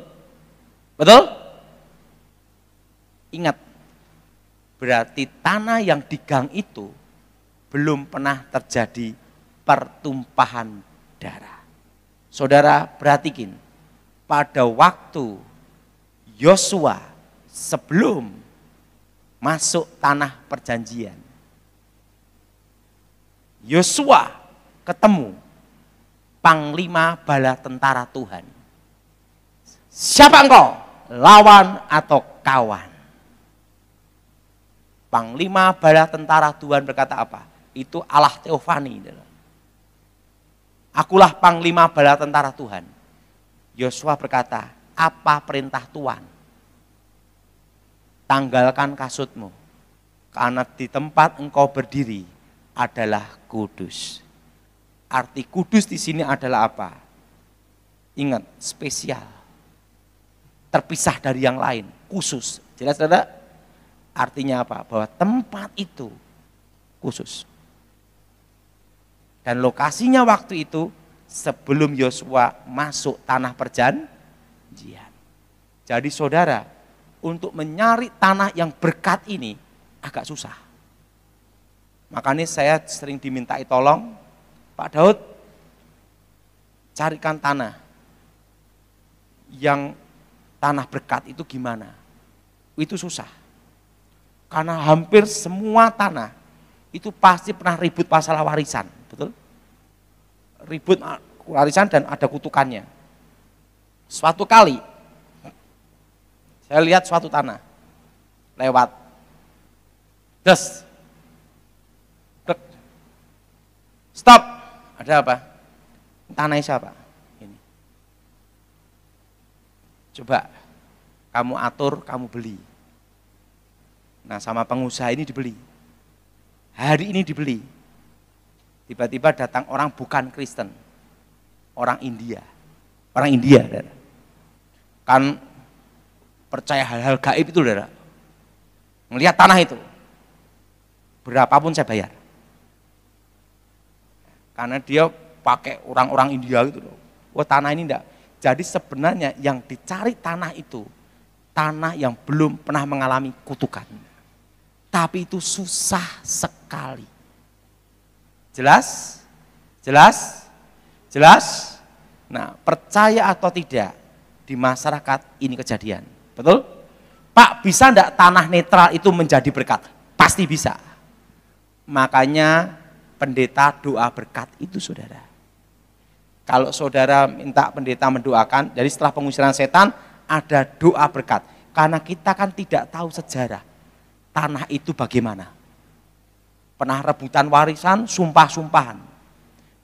Betul? Ingat, berarti tanah yang di gang itu belum pernah terjadi pertumpahan darah. Saudara perhatikan, pada waktu Yosua sebelum masuk tanah perjanjian, Yosua ketemu panglima bala tentara Tuhan. Siapa engkau? Lawan atau kawan? Panglima bala tentara Tuhan berkata apa? Itu Allah Teofani. Akulah panglima bala tentara Tuhan. Yosua berkata, apa perintah Tuhan? Tanggalkan kasutmu, karena di tempat engkau berdiri adalah kudus. Arti kudus di sini adalah apa? Ingat, spesial. Terpisah dari yang lain, khusus. Jelas tidak? Artinya apa? Bahwa tempat itu khusus. Dan lokasinya waktu itu sebelum Yosua masuk tanah perjanjian. Jadi saudara, untuk mencari tanah yang berkat ini agak susah. Makanya saya sering dimintai tolong, Pak Daud, carikan tanah yang tanah berkat itu gimana? Itu susah. Karena hampir semua tanah itu pasti pernah ribut masalah warisan, betul? Ribut warisan dan ada kutukannya. Suatu kali saya lihat suatu tanah lewat, terus Stop. Ada apa? Tanah siapa? Ini. Coba kamu atur, kamu beli. Nah, sama pengusaha ini dibeli. Hari ini dibeli. Tiba-tiba datang orang bukan Kristen. Orang India. Orang India, saudara. Kan percaya hal-hal gaib itu, saudara. Melihat tanah itu. Berapapun saya bayar. Karena dia pakai orang-orang India gitu loh. Wah, tanah ini enggak. Jadi sebenarnya yang dicari tanah itu tanah yang belum pernah mengalami kutukan. Tapi itu susah sekali. Jelas? Jelas? Jelas? Nah, percaya atau tidak, di masyarakat ini kejadian. Betul? Pak, bisa enggak tanah netral itu menjadi berkat? Pasti bisa. Makanya pendeta doa berkat itu, saudara. Kalau saudara minta pendeta mendoakan, jadi setelah pengusiran setan ada doa berkat. Karena kita kan tidak tahu sejarah tanah itu bagaimana. Pernah rebutan warisan, sumpah-sumpahan.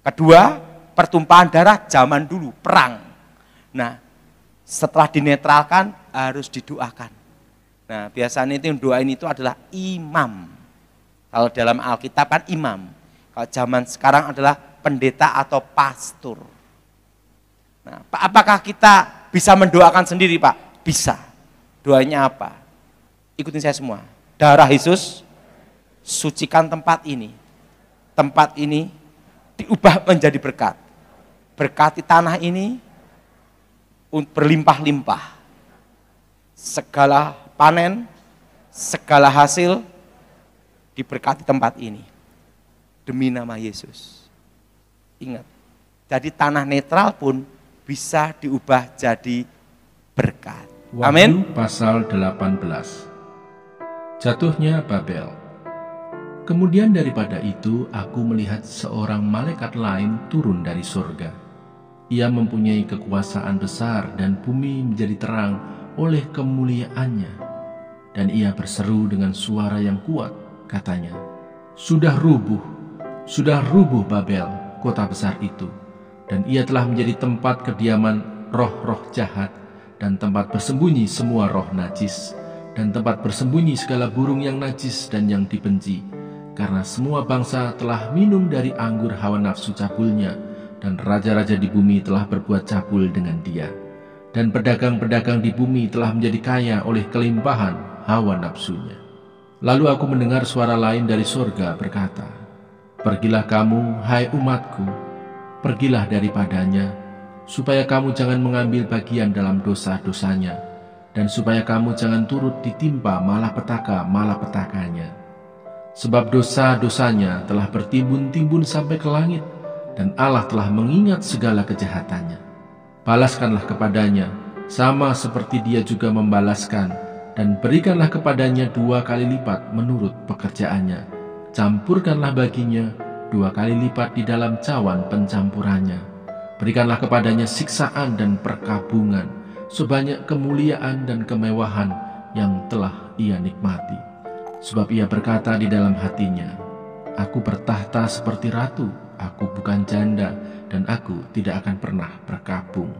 Kedua, pertumpahan darah zaman dulu, perang. Nah, setelah dinetralkan harus didoakan. Nah, biasanya itu yang doain itu adalah imam. Kalau dalam Alkitab kan imam. Kalau zaman sekarang adalah pendeta atau pastor. Nah, Pak, apakah kita bisa mendoakan sendiri, Pak? Bisa. Doanya apa? Ikutin saya semua. Darah Yesus, sucikan tempat ini. Tempat ini diubah menjadi berkat. Berkati tanah ini berlimpah-limpah. Segala panen, segala hasil diberkati tempat ini. Demi nama Yesus. Ingat, jadi tanah netral pun bisa diubah jadi berkat. Amin. Wahyu pasal 18. Jatuhnya Babel. Kemudian daripada itu aku melihat seorang malaikat lain turun dari surga. Ia mempunyai kekuasaan besar dan bumi menjadi terang oleh kemuliaannya. Dan ia berseru dengan suara yang kuat, katanya, sudah rubuh Babel, kota besar itu, dan ia telah menjadi tempat kediaman roh-roh jahat, dan tempat bersembunyi semua roh najis, dan tempat bersembunyi segala burung yang najis dan yang dibenci, karena semua bangsa telah minum dari anggur hawa nafsu cabulnya, dan raja-raja di bumi telah berbuat cabul dengan dia, dan pedagang-pedagang di bumi telah menjadi kaya oleh kelimpahan hawa nafsunya. Lalu aku mendengar suara lain dari surga berkata, pergilah kamu, hai umatku, pergilah daripadanya, supaya kamu jangan mengambil bagian dalam dosa-dosanya, dan supaya kamu jangan turut ditimpa malapetaka-malapetakanya. Sebab dosa-dosanya telah bertimbun-timbun sampai ke langit, dan Allah telah mengingat segala kejahatannya. Balaskanlah kepadanya, sama seperti dia juga membalaskan, dan berikanlah kepadanya 2 kali lipat menurut pekerjaannya. Campurkanlah baginya 2 kali lipat di dalam cawan pencampurannya. Berikanlah kepadanya siksaan dan perkabungan, sebanyak kemuliaan dan kemewahan yang telah ia nikmati. Sebab ia berkata di dalam hatinya, aku bertahta seperti ratu, aku bukan janda, dan aku tidak akan pernah berkabung.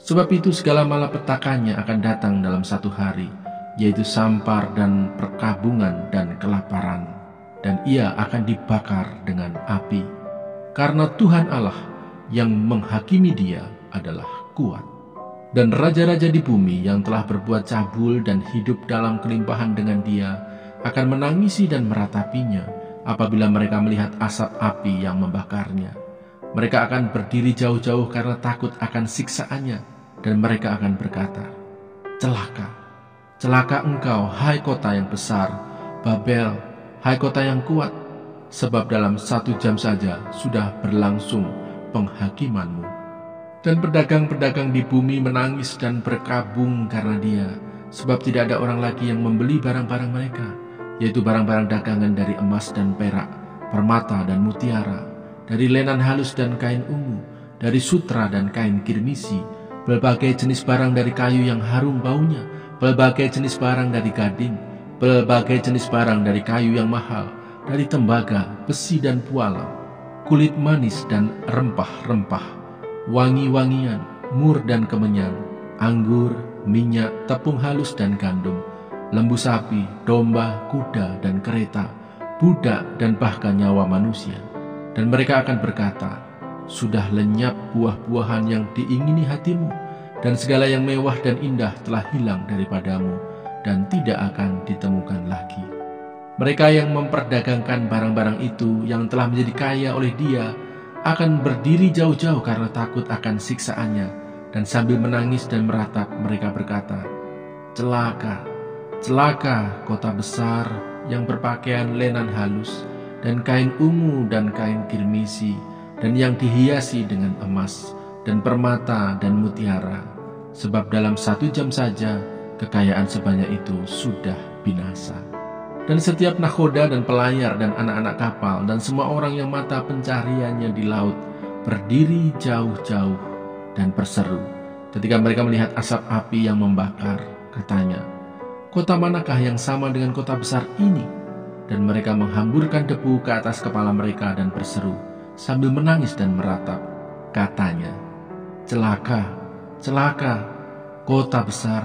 Sebab itu segala malapetakannya akan datang dalam 1 hari, yaitu sampar dan perkabungan dan kelaparan, dan ia akan dibakar dengan api. Karena Tuhan Allah yang menghakimi dia adalah kuat. Dan raja-raja di bumi yang telah berbuat cabul dan hidup dalam kelimpahan dengan dia akan menangisi dan meratapinya apabila mereka melihat asap api yang membakarnya. Mereka akan berdiri jauh-jauh karena takut akan siksaannya, dan mereka akan berkata, celaka. Celaka engkau, hai kota yang besar, Babel, hai kota yang kuat, sebab dalam 1 jam saja sudah berlangsung penghakimanmu. Dan pedagang-pedagang di bumi menangis dan berkabung karena dia, sebab tidak ada orang lagi yang membeli barang-barang mereka, yaitu barang-barang dagangan dari emas dan perak, permata dan mutiara, dari lenan halus dan kain ungu, dari sutra dan kain kirmisi, berbagai jenis barang dari kayu yang harum baunya, berbagai jenis barang dari gading, berbagai jenis barang dari kayu yang mahal, dari tembaga, besi dan pualam. kulit manis dan rempah-rempah, wangi-wangian, mur dan kemenyan, anggur, minyak, tepung halus dan gandum, lembu sapi, domba, kuda dan kereta, budak dan bahkan nyawa manusia. Dan mereka akan berkata, sudah lenyap buah-buahan yang diingini hatimu, dan segala yang mewah dan indah telah hilang daripadamu, dan tidak akan ditemukan lagi. Mereka yang memperdagangkan barang-barang itu yang telah menjadi kaya oleh dia akan berdiri jauh-jauh karena takut akan siksaannya, dan sambil menangis dan meratap mereka berkata, celaka, celaka kota besar yang berpakaian lenan halus dan kain ungu dan kain kirmisi dan yang dihiasi dengan emas dan permata dan mutiara, sebab dalam 1 jam saja kekayaan sebanyak itu sudah binasa. Dan setiap nakhoda dan pelayar dan anak-anak kapal dan semua orang yang mata pencariannya di laut berdiri jauh-jauh dan berseru ketika mereka melihat asap api yang membakar. Katanya, kota manakah yang sama dengan kota besar ini? Dan mereka menghamburkan debu ke atas kepala mereka dan berseru sambil menangis dan meratap. Katanya, celaka, celaka, kota besar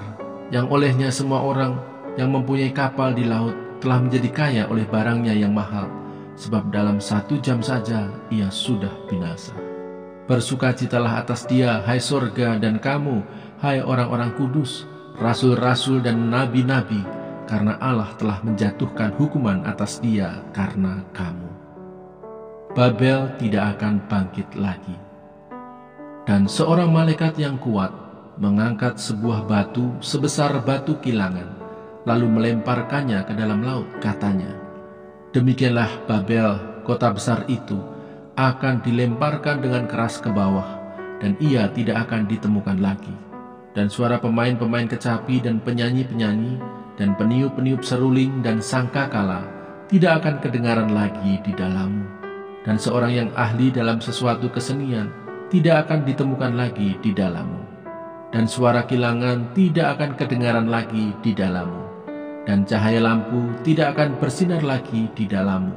yang olehnya semua orang yang mempunyai kapal di laut telah menjadi kaya oleh barangnya yang mahal, sebab dalam 1 jam saja ia sudah binasa. Bersukacitalah atas dia, hai sorga, dan kamu, hai orang-orang kudus, rasul-rasul dan nabi-nabi, karena Allah telah menjatuhkan hukuman atas dia karena kamu. Babel tidak akan bangkit lagi. Dan seorang malaikat yang kuat mengangkat sebuah batu sebesar batu kilangan, lalu melemparkannya ke dalam laut. Katanya, demikianlah Babel, kota besar itu, akan dilemparkan dengan keras ke bawah, dan ia tidak akan ditemukan lagi. Dan suara pemain-pemain kecapi dan penyanyi-penyanyi, dan peniup-peniup seruling dan sangkakala tidak akan kedengaran lagi di dalammu. Dan seorang yang ahli dalam sesuatu kesenian tidak akan ditemukan lagi di dalammu. Dan suara kilangan tidak akan kedengaran lagi di dalammu. Dan cahaya lampu tidak akan bersinar lagi di dalammu.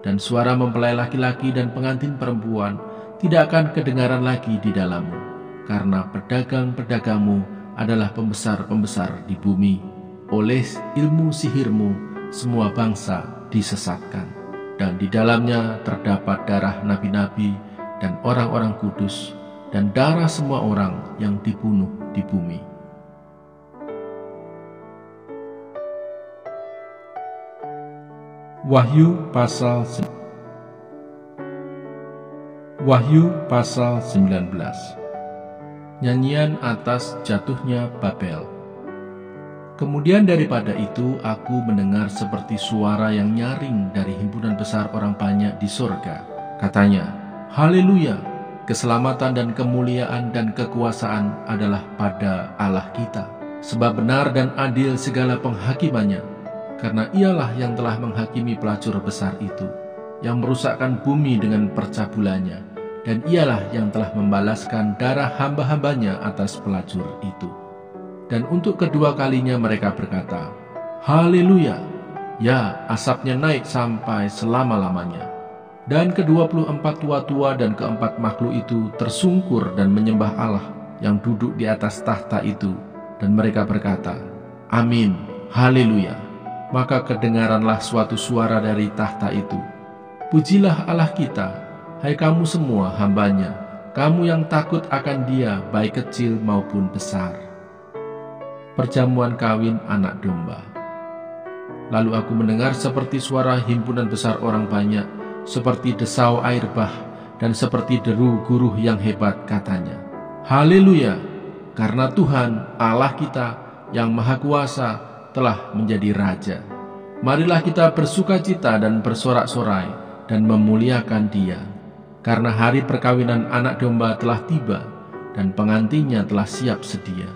Dan suara mempelai laki-laki dan pengantin perempuan tidak akan kedengaran lagi di dalammu. Karena pedagang-pedagangmu adalah pembesar-pembesar di bumi. Oleh ilmu sihirmu, semua bangsa disesatkan. Dan di dalamnya terdapat darah nabi-nabi dan orang-orang kudus, dan darah semua orang yang dibunuh di bumi. Wahyu pasal 19. Nyanyian atas jatuhnya Babel. Kemudian daripada itu aku mendengar seperti suara yang nyaring dari himpunan besar orang banyak di surga. Katanya, haleluya, keselamatan dan kemuliaan dan kekuasaan adalah pada Allah kita. Sebab benar dan adil segala penghakimannya, karena ialah yang telah menghakimi pelacur besar itu, yang merusakkan bumi dengan percabulannya, dan ialah yang telah membalaskan darah hamba-hambanya atas pelacur itu. Dan untuk kedua kalinya mereka berkata, haleluya, ya asapnya naik sampai selama-lamanya. Dan ke-24 tua-tua dan ke-4 makhluk itu tersungkur dan menyembah Allah yang duduk di atas tahta itu, dan mereka berkata, amin, haleluya. Maka kedengaranlah suatu suara dari tahta itu, pujilah Allah kita, hai kamu semua hambanya, kamu yang takut akan dia baik kecil maupun besar. Perjamuan kawin anak domba. Lalu aku mendengar seperti suara himpunan besar orang banyak, seperti desau air bah, dan seperti deru guruh yang hebat. Katanya, haleluya, karena Tuhan Allah kita yang maha kuasa telah menjadi raja. Marilah kita bersukacita dan bersorak-sorai dan memuliakan dia, karena hari perkawinan anak domba telah tiba dan pengantinnya telah siap sedia.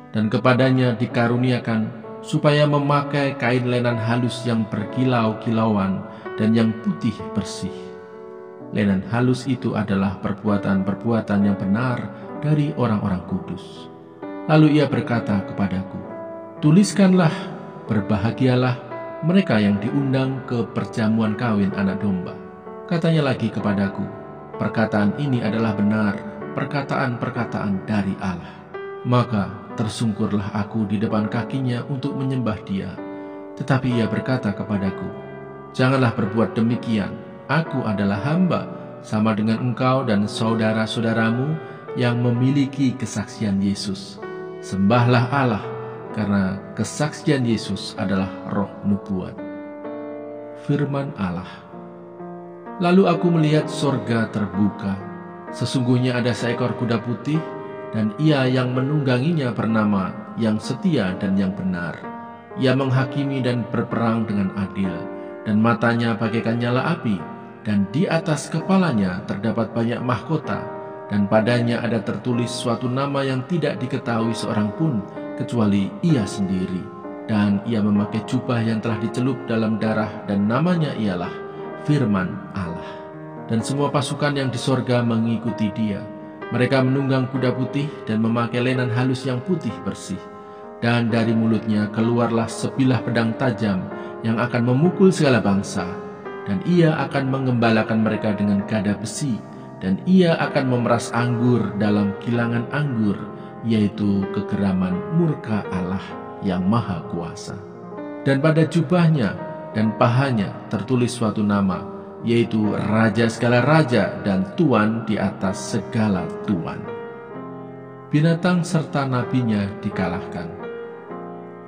Dan kepadanya dikaruniakan supaya memakai kain lenan halus yang berkilau-kilauan dan yang putih bersih. Lenan halus itu adalah perbuatan-perbuatan yang benar dari orang-orang kudus. Lalu ia berkata kepadaku, tuliskanlah, berbahagialah mereka yang diundang ke perjamuan kawin anak domba. Katanya lagi kepadaku, perkataan ini adalah benar, perkataan-perkataan dari Allah. Maka tersungkurlah aku di depan kakinya untuk menyembah dia. Tetapi ia berkata kepadaku, janganlah berbuat demikian, aku adalah hamba, sama dengan engkau dan saudara-saudaramu yang memiliki kesaksian Yesus. Sembahlah Allah, karena kesaksian Yesus adalah roh nubuat. Firman Allah. Lalu aku melihat sorga terbuka. Sesungguhnya ada seekor kuda putih, dan ia yang menungganginya bernama Yang Setia dan Yang Benar. Ia menghakimi dan berperang dengan adil, dan matanya bagaikan nyala api, dan di atas kepalanya terdapat banyak mahkota, dan padanya ada tertulis suatu nama yang tidak diketahui seorang pun, kecuali ia sendiri. Dan ia memakai jubah yang telah dicelup dalam darah, dan namanya ialah Firman Allah. Dan semua pasukan yang di sorga mengikuti dia. Mereka menunggang kuda putih dan memakai lenan halus yang putih bersih. Dan dari mulutnya keluarlah sebilah pedang tajam yang akan memukul segala bangsa. Dan ia akan mengembalakan mereka dengan gada besi, dan ia akan memeras anggur dalam kilangan anggur, yaitu kegeraman murka Allah yang maha kuasa. Dan pada jubahnya dan pahanya tertulis suatu nama, yaitu Raja segala raja dan Tuan di atas segala tuan. Binatang serta nabinya dikalahkan.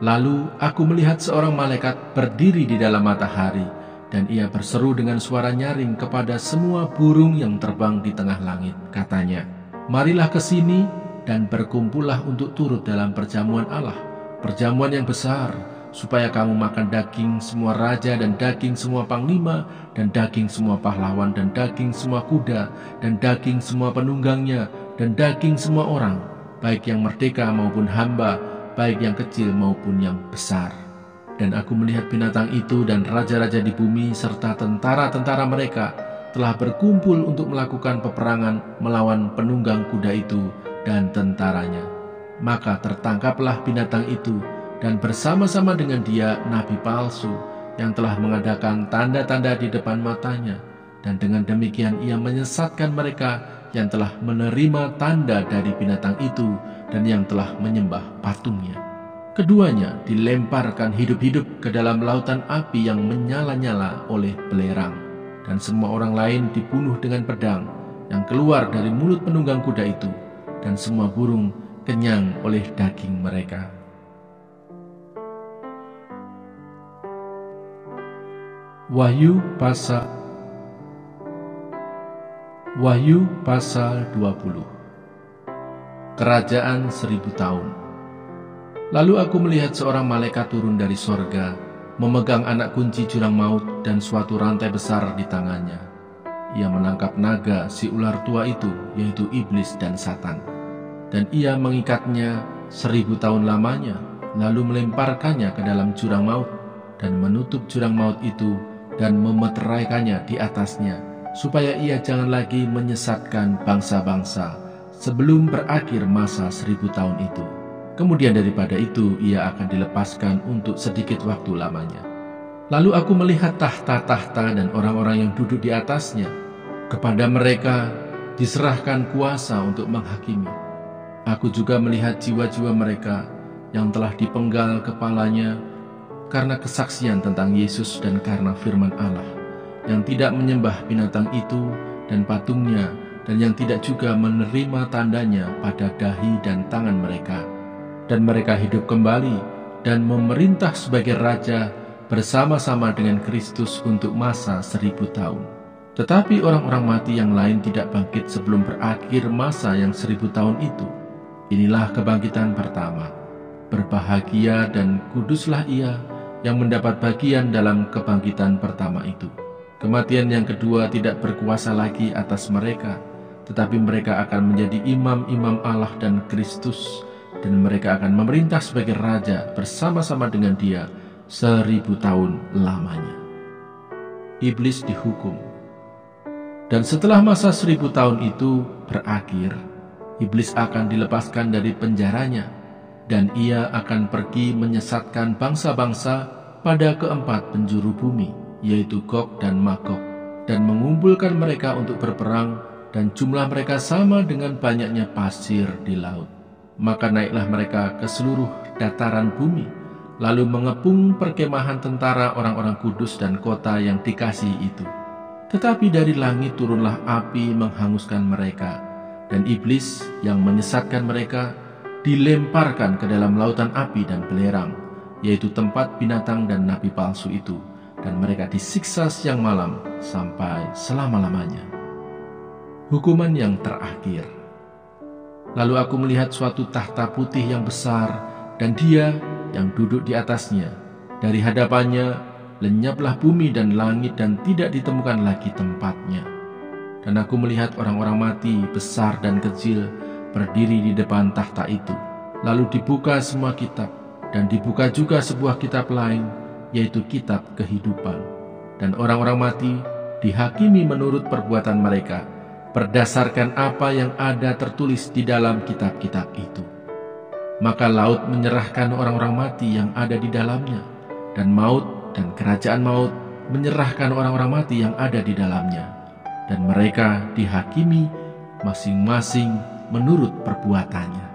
Lalu aku melihat seorang malaikat berdiri di dalam matahari, dan ia berseru dengan suara nyaring kepada semua burung yang terbang di tengah langit. Katanya, marilah ke sini dan berkumpullah untuk turut dalam perjamuan Allah, perjamuan yang besar, supaya kamu makan daging semua raja dan daging semua panglima dan daging semua pahlawan dan daging semua kuda dan daging semua penunggangnya dan daging semua orang, baik yang merdeka maupun hamba, baik yang kecil maupun yang besar. Dan aku melihat binatang itu dan raja-raja di bumi serta tentara-tentara mereka telah berkumpul untuk melakukan peperangan melawan penunggang kuda itu dan tentaranya. Maka tertangkaplah binatang itu, dan bersama-sama dengan dia nabi palsu yang telah mengadakan tanda-tanda di depan matanya. Dan dengan demikian ia menyesatkan mereka yang telah menerima tanda dari binatang itu dan yang telah menyembah patungnya. Keduanya dilemparkan hidup-hidup ke dalam lautan api yang menyala-nyala oleh belerang. Dan semua orang lain dibunuh dengan pedang yang keluar dari mulut penunggang kuda itu. Dan semua burung kenyang oleh daging mereka. Wahyu pasal 20. Kerajaan 1000 tahun. Lalu aku melihat seorang malaikat turun dari sorga, memegang anak kunci jurang maut dan suatu rantai besar di tangannya. Ia menangkap naga si ular tua itu, yaitu iblis dan Satan. Dan ia mengikatnya 1000 tahun lamanya, lalu melemparkannya ke dalam jurang maut, dan menutup jurang maut itu, dan memeteraikannya di atasnya, supaya ia jangan lagi menyesatkan bangsa-bangsa sebelum berakhir masa 1000 tahun itu. Kemudian daripada itu ia akan dilepaskan untuk sedikit waktu lamanya. Lalu aku melihat tahta-tahta dan orang-orang yang duduk di atasnya. Kepada mereka diserahkan kuasa untuk menghakimi. Aku juga melihat jiwa-jiwa mereka yang telah dipenggal kepalanya karena kesaksian tentang Yesus dan karena firman Allah, yang tidak menyembah binatang itu dan patungnya, dan yang tidak juga menerima tandanya pada dahi dan tangan mereka. Dan mereka hidup kembali dan memerintah sebagai raja bersama-sama dengan Kristus untuk masa 1000 tahun. Tetapi orang-orang mati yang lain tidak bangkit sebelum berakhir masa yang 1000 tahun itu. Inilah kebangkitan pertama. Berbahagia dan kuduslah ia yang mendapat bagian dalam kebangkitan pertama itu. Kematian yang kedua tidak berkuasa lagi atas mereka, tetapi mereka akan menjadi imam-imam Allah dan Kristus, dan mereka akan memerintah sebagai raja bersama-sama dengan dia 1000 tahun lamanya. Iblis dihukum. Dan setelah masa 1000 tahun itu berakhir, iblis akan dilepaskan dari penjaranya, dan ia akan pergi menyesatkan bangsa-bangsa pada keempat penjuru bumi, yaitu Gog dan Magog, dan mengumpulkan mereka untuk berperang dan jumlah mereka sama dengan banyaknya pasir di laut. Maka naiklah mereka ke seluruh dataran bumi, lalu mengepung perkemahan tentara orang-orang kudus dan kota yang dikasihi itu. Tetapi dari langit turunlah api menghanguskan mereka, dan iblis yang menyesatkan mereka dilemparkan ke dalam lautan api dan belerang, yaitu tempat binatang dan nabi palsu itu, dan mereka disiksa siang malam sampai selama-lamanya. Hukuman yang terakhir. Lalu aku melihat suatu tahta putih yang besar, dan Dia yang duduk di atasnya. Dari hadapannya lenyaplah bumi dan langit, dan tidak ditemukan lagi tempatnya. Dan aku melihat orang-orang mati besar dan kecil berdiri di depan tahta itu. Lalu dibuka semua kitab, dan dibuka juga sebuah kitab lain, yaitu kitab kehidupan. Dan orang-orang mati dihakimi menurut perbuatan mereka, berdasarkan apa yang ada tertulis di dalam kitab-kitab itu. Maka laut menyerahkan orang-orang mati yang ada di dalamnya, dan maut dan kerajaan maut menyerahkan orang-orang mati yang ada di dalamnya, dan mereka dihakimi masing-masing menurut perbuatannya.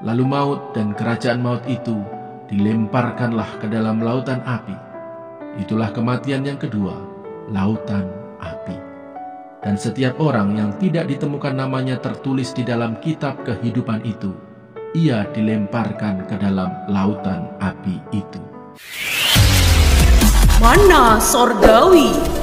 Lalu maut dan kerajaan maut itu dilemparkanlah ke dalam lautan api. Itulah kematian yang kedua, lautan api. Dan setiap orang yang tidak ditemukan namanya tertulis di dalam kitab kehidupan itu, ia dilemparkan ke dalam lautan api itu. Mana Sorgawi.